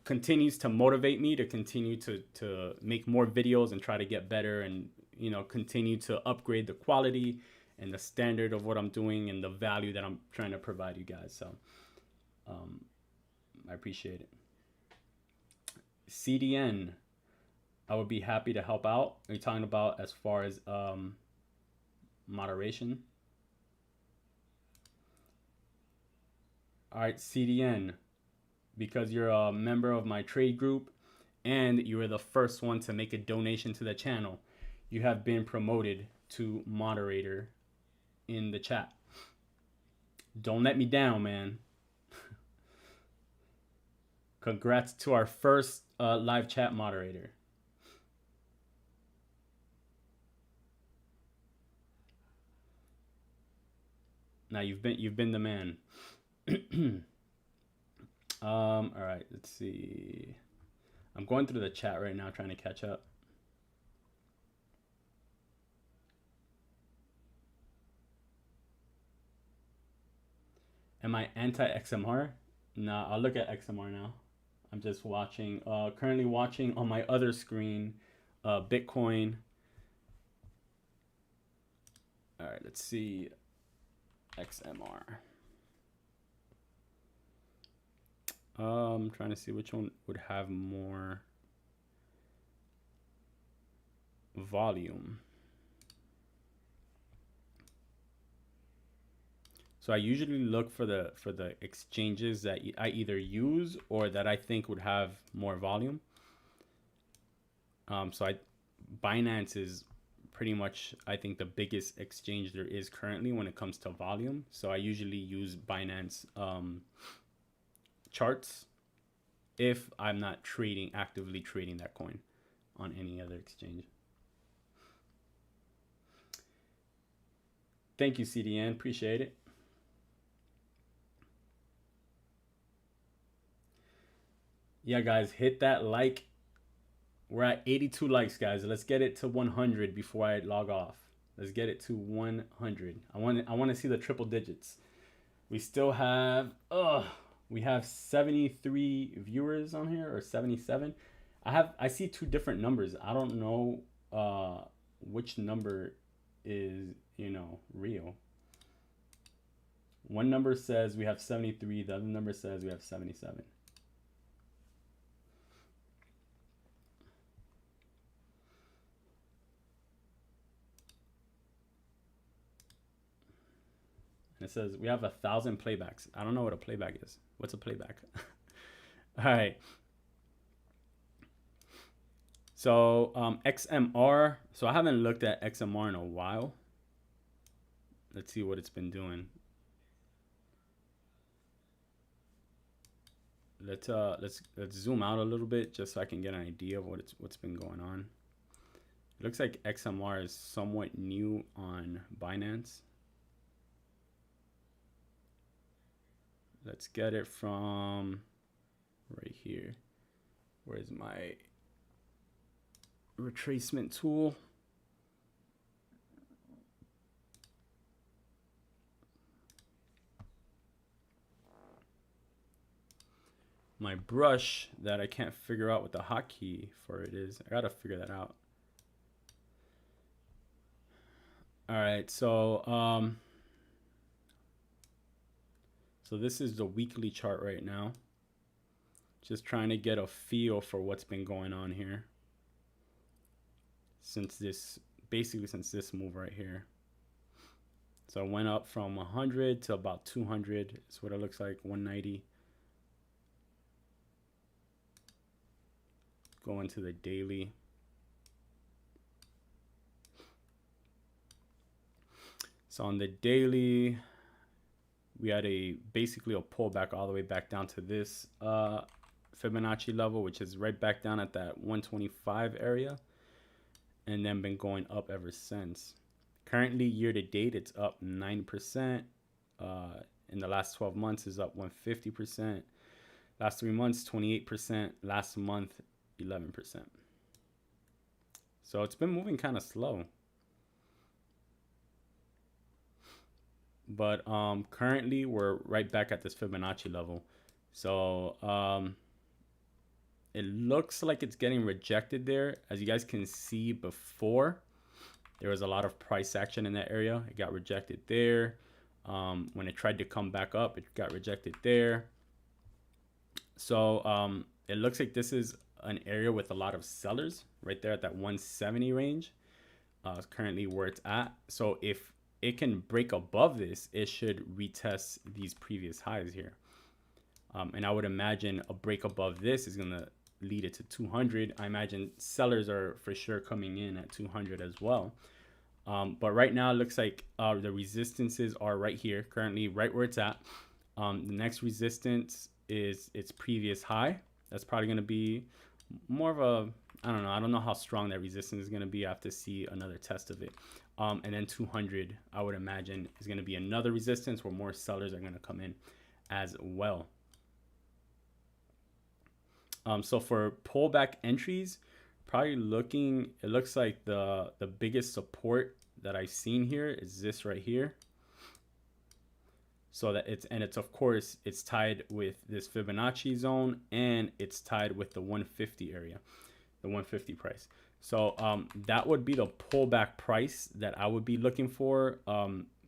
continues to motivate me to continue to make more videos and try to get better, and continue to upgrade the quality and the standard of what I'm doing and the value that I'm trying to provide you guys. So I appreciate it. CDN, I would be happy to help out. Are you talking about as far as moderation? All right, CDN, because you're a member of my trade group and you were the first one to make a donation to the channel, you have been promoted to moderator in the chat. Don't let me down, man. Congrats to our first live chat moderator. Now you've been the man. All right, let's see. I'm going through the chat right now trying to catch up. Am I anti-XMR? Nah, I'll look at XMR now. I'm just watching, currently watching on my other screen, Bitcoin. All right, let's see, XMR. I'm trying to see which one would have more volume. So I usually look for the exchanges that I either use or that I think would have more volume. Binance is pretty much, I think, the biggest exchange there is currently when it comes to volume. So I usually use Binance charts if I'm not actively trading that coin on any other exchange. Thank you, CDN. Appreciate it. Yeah, guys, hit that like. We're at 82 likes, guys. Let's get it to 100 before I log off. Let's get it to 100. I want to see the triple digits. We still have we have 73 viewers on here, or 77. I see two different numbers. I don't know which number is, you know, real. One number says we have 73, the other number says we have 77. And it says we have 1,000 playbacks. I don't know what a playback is. What's a playback? All right. So XMR. So I haven't looked at XMR in a while. Let's see what it's been doing. Let's zoom out a little bit just so I can get an idea of what's been going on. It looks like XMR is somewhat new on Binance. Let's get it from right here. Where's my retracement tool? My brush that I can't figure out what the hotkey for it is. I gotta figure that out. All right, so so this is the weekly chart right now. Just trying to get a feel for what's been going on here since this move right here. So I went up from 100 to about 200. That's what it looks like. 190. Go into the daily. So on the daily, we had basically a pullback all the way back down to this Fibonacci level, which is right back down at that 125 area, and then been going up ever since. Currently, year to date, it's up 9%. In the last 12 months, is up 150%. Last 3 months, 28%. Last month, 11%. So it's been moving kind of slow. But currently we're right back at this Fibonacci level. So it looks like it's getting rejected there. As you guys can see before, there was a lot of price action in that area. It got rejected there. When it tried to come back up, it got rejected there. So it looks like this is an area with a lot of sellers right there at that 170 range. Currently where it's at. So if it can break above this, it should retest these previous highs here. And I would imagine a break above this is going to lead it to 200. I imagine sellers are for sure coming in at 200 as well. But right now it looks like the resistances are right here, currently right where it's at. The next resistance is its previous high. That's probably going to be more of a, I don't know how strong that resistance is going to be. I have to see another test of it. And then 200, I would imagine, is going to be another resistance where more sellers are going to come in as well. So for pullback entries, probably looking, it looks like the biggest support that I've seen here is this right here. So that it's of course it's tied with this Fibonacci zone, and it's tied with the 150 area, the 150 price. So that would be the pullback price that I would be looking for.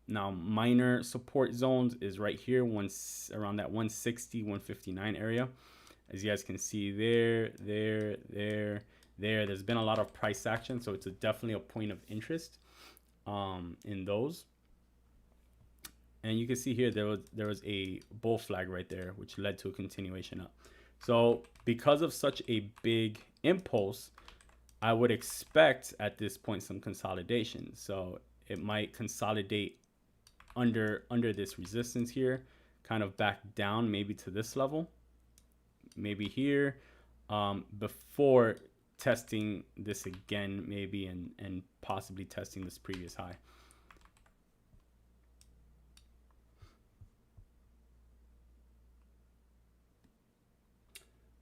Now minor support zones is right here, around that 160, 159 area. As you guys can see there's been a lot of price action, so it's definitely a point of interest in those. And you can see here there was a bull flag right there, which led to a continuation up. So because of such a big impulse, I would expect at this point some consolidation. So it might consolidate under this resistance here, kind of back down maybe to this level, maybe here, before testing this again maybe, and possibly testing this previous high.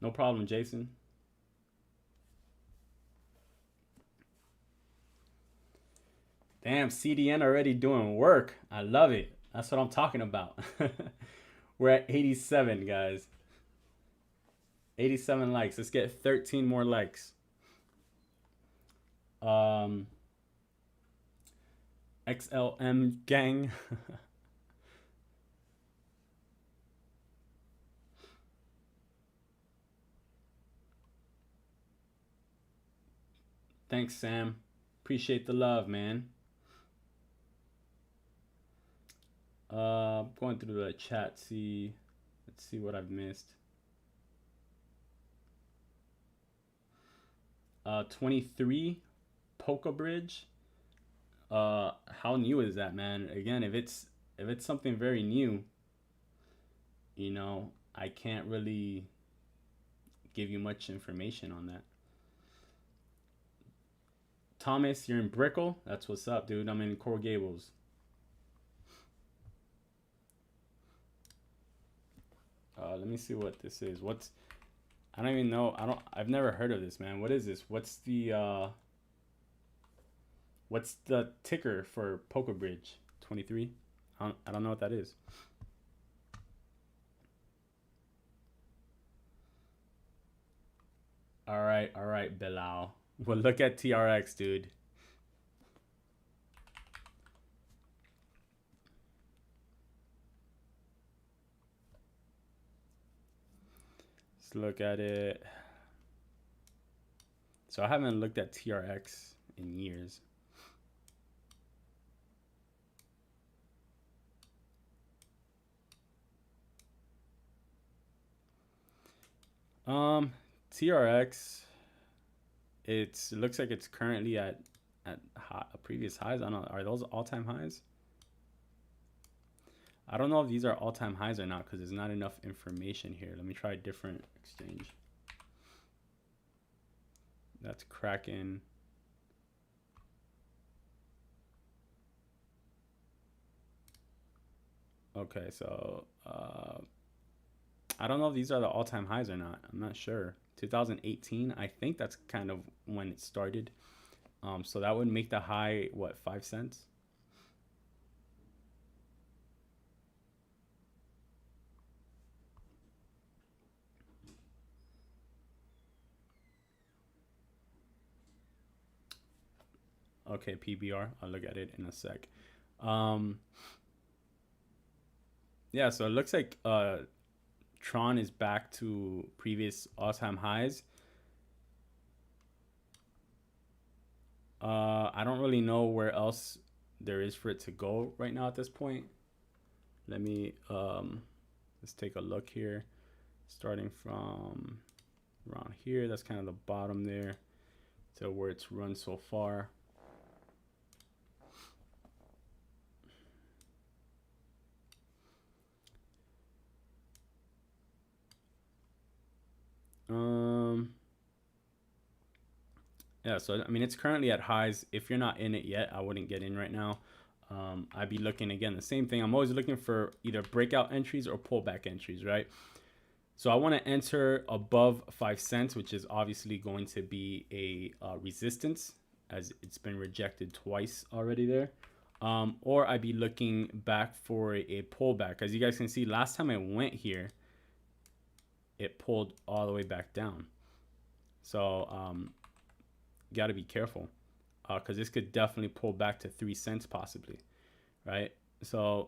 No problem, Jason. Damn, CDN already doing work. I love it. That's what I'm talking about. We're at 87, guys. 87 likes. Let's get 13 more likes. XLM gang. Thanks, Sam. Appreciate the love, man. Going through the chat, let's see what I've missed. 23 PoLkabridge. How new is that, man? Again, if it's something very new, you know, I can't really give you much information on that. Thomas, you're in Brickell? That's what's up, dude. I'm in Coral Gables. Let me see what this is. I don't even know. I've never heard of this, man. What is this? What's the ticker for PoLkabridge? 23? I don't know what that is. All right, Bilal. Well, look at TRX, dude. Let's look at it. So I haven't looked at TRX in years. TRX, it looks like it's currently at previous highs. I don't know. Are those all-time highs? I don't know if these are all-time highs or not because there's not enough information here. Let me try a different exchange. That's Kraken. Okay, so I don't know if these are the all-time highs or not. I'm not sure. 2018, I think that's kind of when it started. So that would make the high, what, 5 cents? Okay, PBR. I'll look at it in a sec. Yeah, so it looks like Tron is back to previous all-time highs. I don't really know where else there is for it to go right now at this point. Let me let's take a look here. Starting from around here, that's kind of the bottom there to where it's run so far. Yeah, so I mean, it's currently at highs. If you're not in it yet, I wouldn't get in right now. I'd be looking, again, the same thing. I'm always looking for either breakout entries or pullback entries, right? So I want to enter above 5 cents, which is obviously going to be a resistance, as it's been rejected twice already there. Or I'd be looking back for a pullback. As you guys can see, last time I went here, it pulled all the way back down. So got to be careful because this could definitely pull back to 3 cents possibly, right? So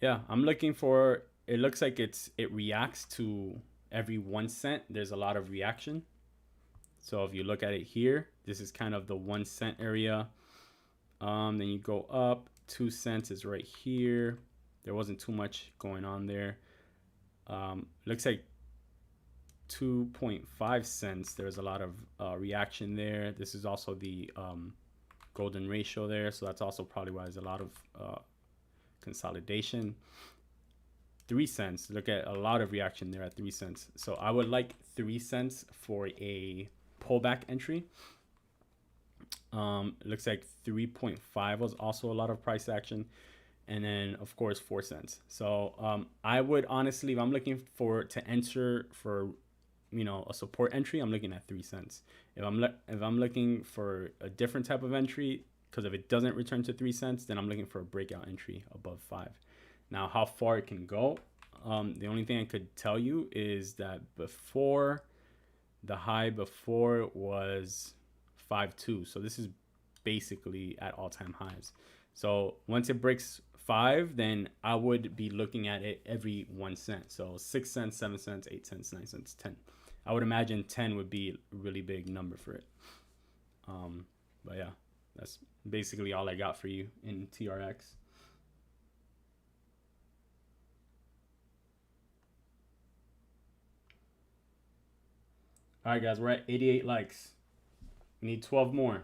yeah, I'm looking for, it looks like it reacts to every 1 cent. There's a lot of reaction. So if you look at it here, this is kind of the 1 cent area. Then you go up, 2 cents is right here. There wasn't too much going on there. Looks like 2.5 cents. There's a lot of reaction there. This is also the golden ratio there. So that's also probably why there's a lot of consolidation. 3 cents. Look at a lot of reaction there at 3 cents. So I would like 3 cents for a pullback entry. Looks like 3.5 was also a lot of price action. and then of course 4 cents. So I would honestly, if I'm looking for to enter for a support entry, I'm looking at 3 cents. If I'm looking for a different type of entry, because if it doesn't return to 3 cents, then I'm looking for a breakout entry above 5. Now, how far it can go, the only thing I could tell you is that before the high before was 5.2, so this is basically at all-time highs. So once it breaks 5, then I would be looking at it every 1 cent. So 6 cents, 7 cents, 8 cents, 9 cents, 10. I would imagine 10 would be a really big number for it. But yeah, that's basically all I got for you in TRX. All right, guys, we're at 88 likes. We need 12 more.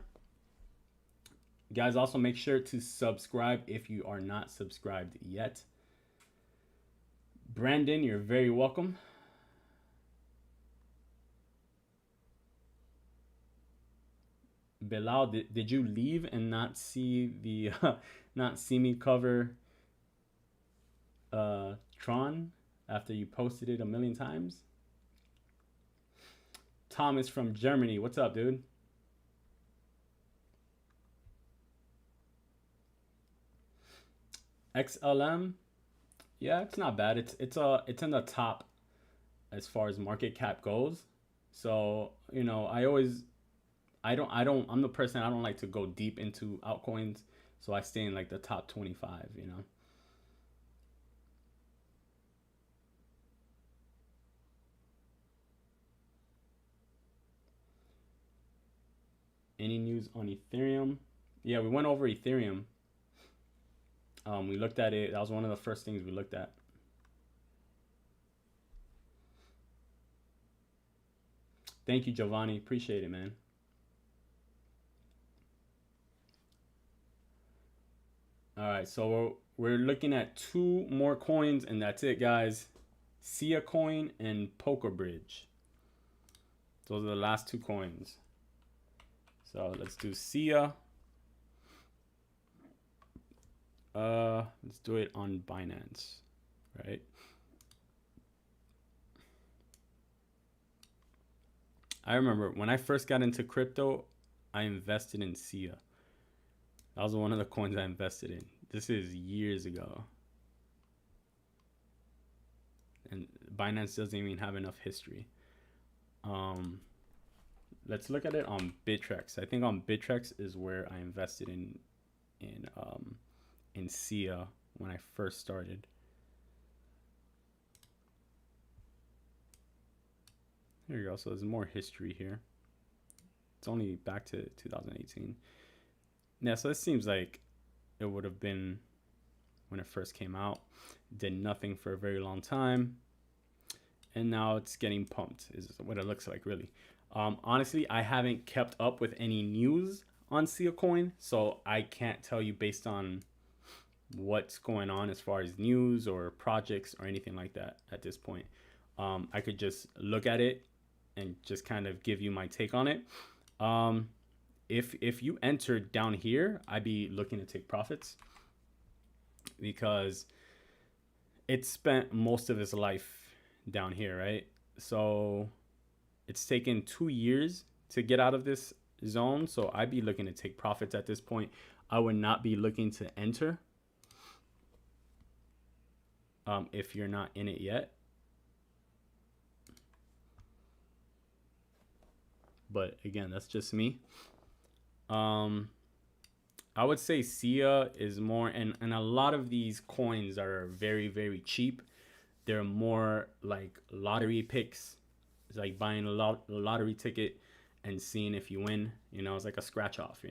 Guys, also make sure to subscribe if you are not subscribed yet. Brandon, you're very welcome. Bilal, did you leave and not see the not see me cover Tron after you posted it a million times? Thomas from Germany, what's up, dude? XLM, yeah, it's not bad. It's in the top as far as market cap goes. So I'm the person, I don't like to go deep into altcoins, so I stay in like the top 25. Any news on Ethereum? Yeah, we went over Ethereum. We looked at it. That was one of the first things we looked at. Thank you, Giovanni. Appreciate it, man. All right, so we're looking at 2 more coins, and that's it, guys. SIACOIN and PoLkabridge. Those are the last 2 coins. So let's do SIA. Let's do it on Binance, right? I remember when I first got into crypto, I invested in SIA. That was one of the coins I invested in. This is years ago. And Binance doesn't even have enough history. Let's look at it on Bittrex. I think on Bittrex is where I invested in SIA when I first started. There you go. So there's more history here. It's only back to 2018. Yeah, so this seems like it would have been when it first came out. Did nothing for a very long time. And now it's getting pumped, is what it looks like, really. Honestly, I haven't kept up with any news on SIACOIN, so I can't tell you based on what's going on as far as news or projects or anything like that at this point. I could just look at it and just kind of give you my take on it. If you entered down here, I'd be looking to take profits because it spent most of its life down here, right? So it's taken 2 years to get out of this zone. So I'd be looking to take profits at this point. I would not be looking to enter if you're not in it yet. But again, that's just me. I would say SIA is more, and a lot of these coins are very, very cheap. They're more like lottery picks. It's like buying a lottery ticket and seeing if you win. It's like a scratch off.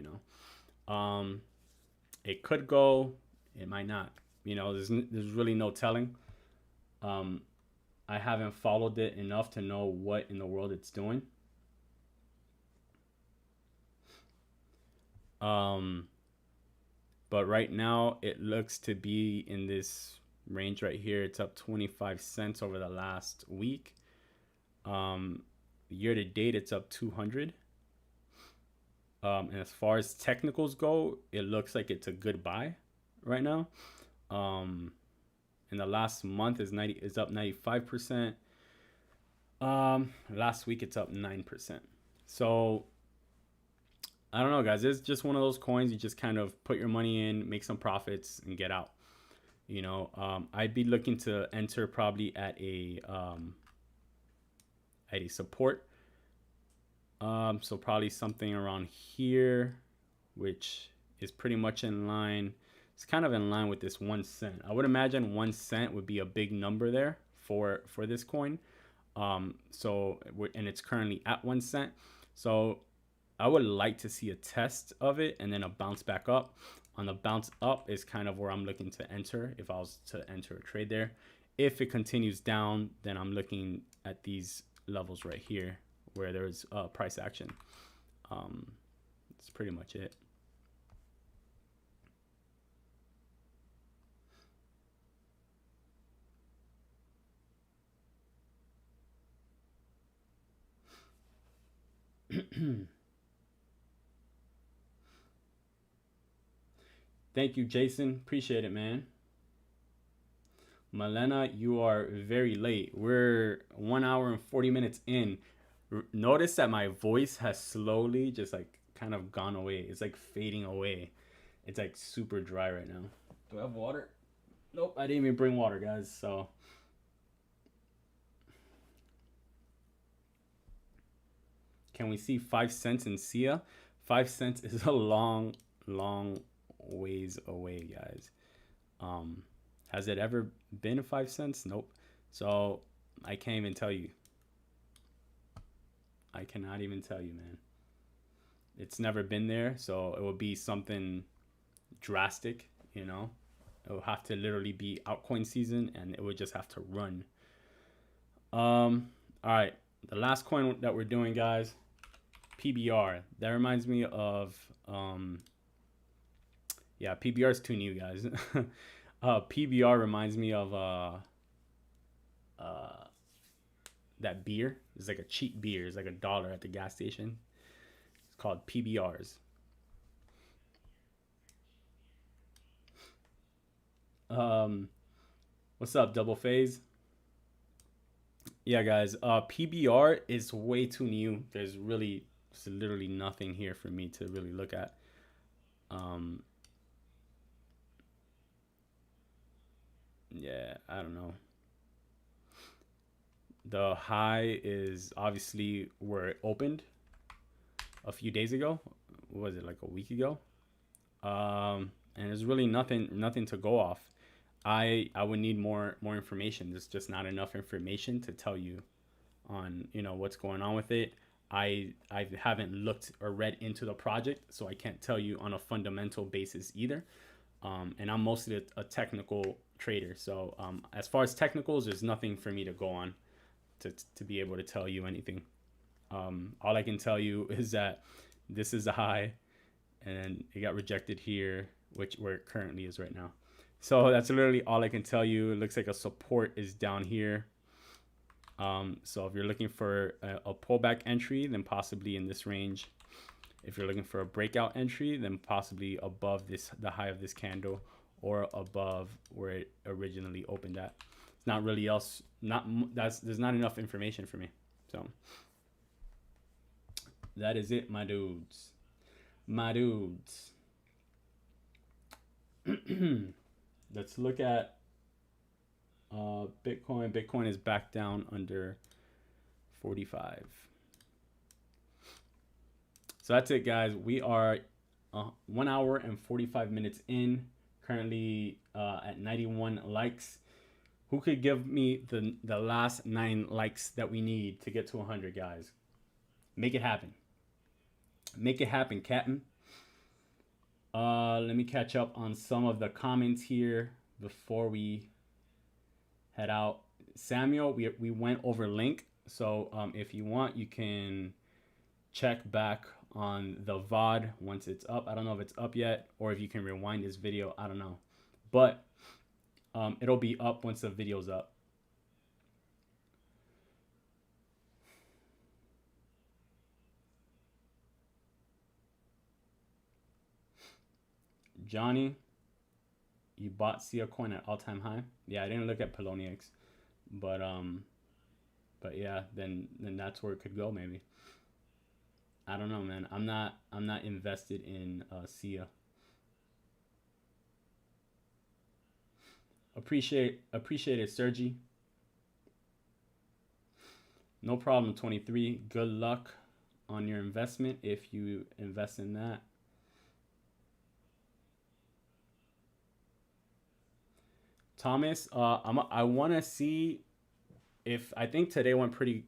It could go, it might not. There's really no telling. I haven't followed it enough to know what in the world it's doing. But right now it looks to be in this range right here. It's up 25 cents over the last week. Year to date, it's up 200. And as far as technicals go, it looks like it's a good buy right now. In the last month is up 95%. Last week it's up 9%. So I don't know, guys. It's just one of those coins you just kind of put your money in, make some profits, and get out. You know, I'd be looking to enter probably at a support. So probably something around here, which is pretty much in line. It's kind of in line with this 1 cent. I would imagine 1 cent would be a big number there for this coin. And it's currently at 1 cent. So I would like to see a test of it and then a bounce back up. On the bounce up is kind of where I'm looking to enter if I was to enter a trade there. If it continues down, then I'm looking at these levels right here where there's price action. That's pretty much it. Thank you, Jason. Appreciate it, man. Malena, you are very late. We're 1 hour and 40 minutes in. Notice that my voice has slowly just like kind of gone away. It's like fading away. It's like super dry right now. Do I have water? Nope, I didn't even bring water, guys. So can we see 5 cents in SIA? 5 cents is a long ways away, guys. Has it ever been 5 cents? Nope. So I can't even tell you. I cannot even tell you, man. It's never been there, so it will be something drastic, you know. It will have to literally be altcoin season, and it would just have to run. All right, the last coin that we're doing, guys, PBR. That reminds me of yeah, PBR is too new, guys. PBR reminds me of that beer. It's like a cheap beer. It's like $1 at the gas station. It's called PBRs. What's up, Double Phase? Yeah, guys. PBR is way too new. There's literally nothing here for me to really look at. Yeah, I don't know. The high is obviously where it opened a few days ago. What was it, like a week ago? And there's really nothing to go off. I would need more information. There's just not enough information to tell you on, you know, what's going on with it. I haven't looked or read into the project, so I can't tell you on a fundamental basis either. And I'm mostly a technical trader. So as far as technicals, there's nothing for me to go on to be able to tell you anything. All I can tell you is that this is a high, and it got rejected here, where it currently is right now. So that's literally all I can tell you. It looks like a support is down here. So if you're looking for a pullback entry, then possibly in this range. If you're looking for a breakout entry, then possibly above the high of this candle, or above where it originally opened at. It's not really else. There's not enough information for me. So that is it, my dudes. My dudes. Let's look at Bitcoin. Bitcoin is back down under 45. So that's it, guys. We are 1 hour and 45 minutes in. Currently at 91 likes. Who could give me the last 9 likes that we need to get to 100, guys? Make it happen. Make it happen, Captain. Let me catch up on some of the comments here before we head out. Samuel, we went over link. So if you want, you can check back on the VOD once it's up. I don't know if it's up yet, or if you can rewind this video. I don't know. But it'll be up once the video's up. Johnny, You bought SIACOIN at all-time high? Yeah, I didn't look at Poloniex, but yeah, then that's where it could go maybe. I don't know, man. I'm not invested in SIA. Appreciate it, Sergi. No problem, 23. Good luck on your investment if you invest in that. Thomas, I want to see if I think today went pretty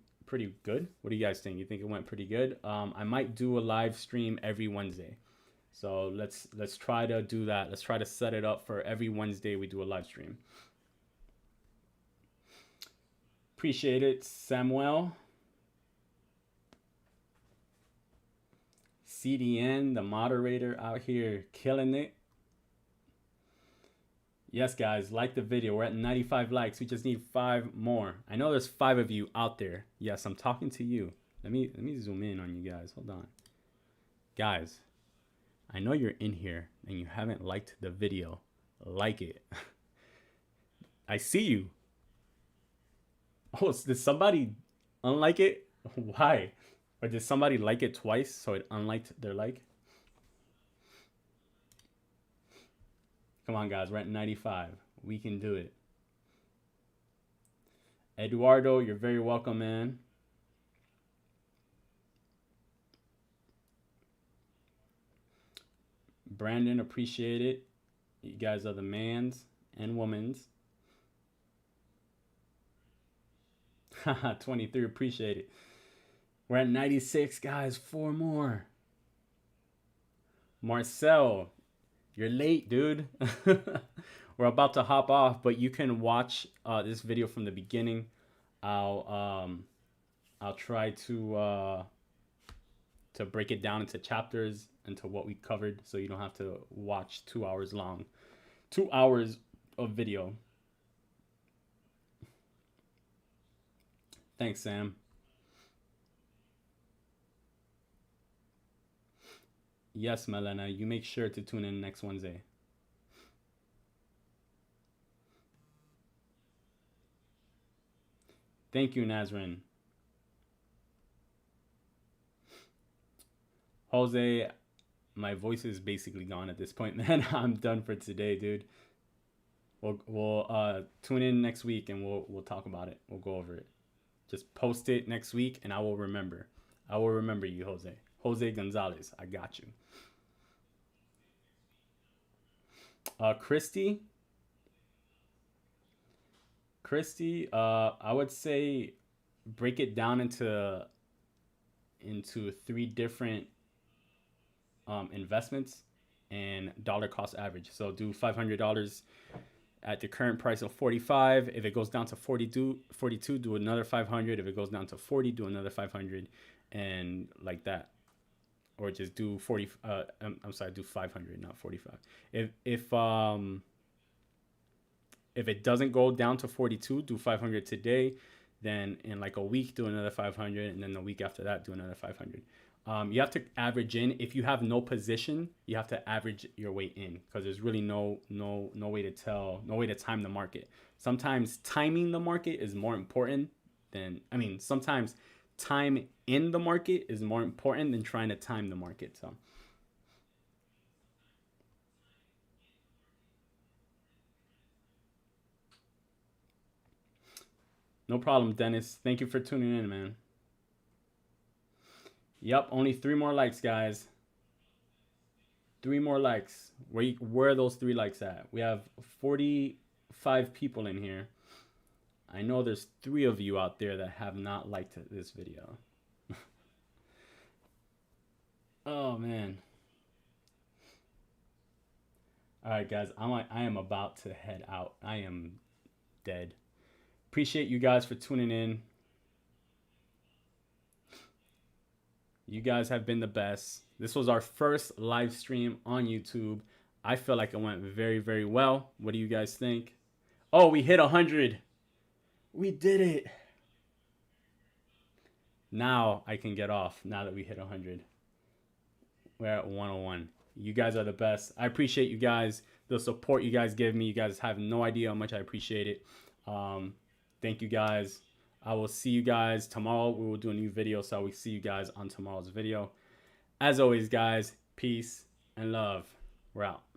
good. What do you guys think? You think it went pretty good? I might do a live stream every Wednesday. So let's try to do that. Let's try to set it up for every Wednesday we do a live stream. Appreciate it, Samuel. CDN, the moderator out here killing it. Yes, guys, like the video. We're at 95 likes. We just need 5 more. I know there's 5 of you out there. Yes, I'm talking to you. Let me zoom in on you guys. Hold on. Guys, I know you're in here and you haven't liked the video. Like it. I see you. Oh, did somebody unlike it? Why? Or did somebody like it twice so it unliked their like? Come on, guys. We're at 95. We can do it. Eduardo, you're very welcome, man. Brandon, appreciate it. You guys are the mans and womans. 23, appreciate it. We're at 96, guys. 4 more. Marcel, you're late, dude. We're about to hop off, but you can watch this video from the beginning. I'll try to break it down into chapters, into what we covered, so you don't have to watch 2 hours long. 2 hours of video. Thanks, Sam. Yes, Melena, you make sure to tune in next Wednesday. Thank you, Nazrin. Jose, my voice is basically gone at this point, man. I'm done for today, dude. We'll tune in next week and we'll talk about it. We'll go over it. Just post it next week and I will remember. I will remember you, Jose. Jose Gonzalez, I got you. Christy, I would say break it down into 3 different investments and dollar cost average. So do $500 at the current price of 45. If it goes down to 42, do another 500. If it goes down to 40, do another 500, and like that. Or just do 40. I'm sorry, do 500, not 45. If it doesn't go down to 42, do 500 today. Then in like a week, do another 500, and then the week after that, do another 500. You have to average in. If you have no position, you have to average your way in, because there's really no way to tell, no way to time the market. Sometimes timing the market is more important than, sometimes time in the market is more important than trying to time the market. So no problem, Dennis. Thank you for tuning in, man. Yep, only 3 more likes, guys. 3 more likes. Where are those 3 likes at? We have 45 people in here. I know there's 3 of you out there that have not liked this video. Oh, man. All right, guys. I am about to head out. I am dead. Appreciate you guys for tuning in. You guys have been the best. This was our first live stream on YouTube. I feel like it went very, very well. What do you guys think? Oh, we hit 100. We did it. Now I can get off now that we hit 100. We're at 101. You guys are the best. I appreciate you guys, the support you guys give me. You guys have no idea how much I appreciate it. Thank you guys. I will see you guys tomorrow. We will do a new video, so I will see you guys on tomorrow's video. As always, guys, peace and love. We're out.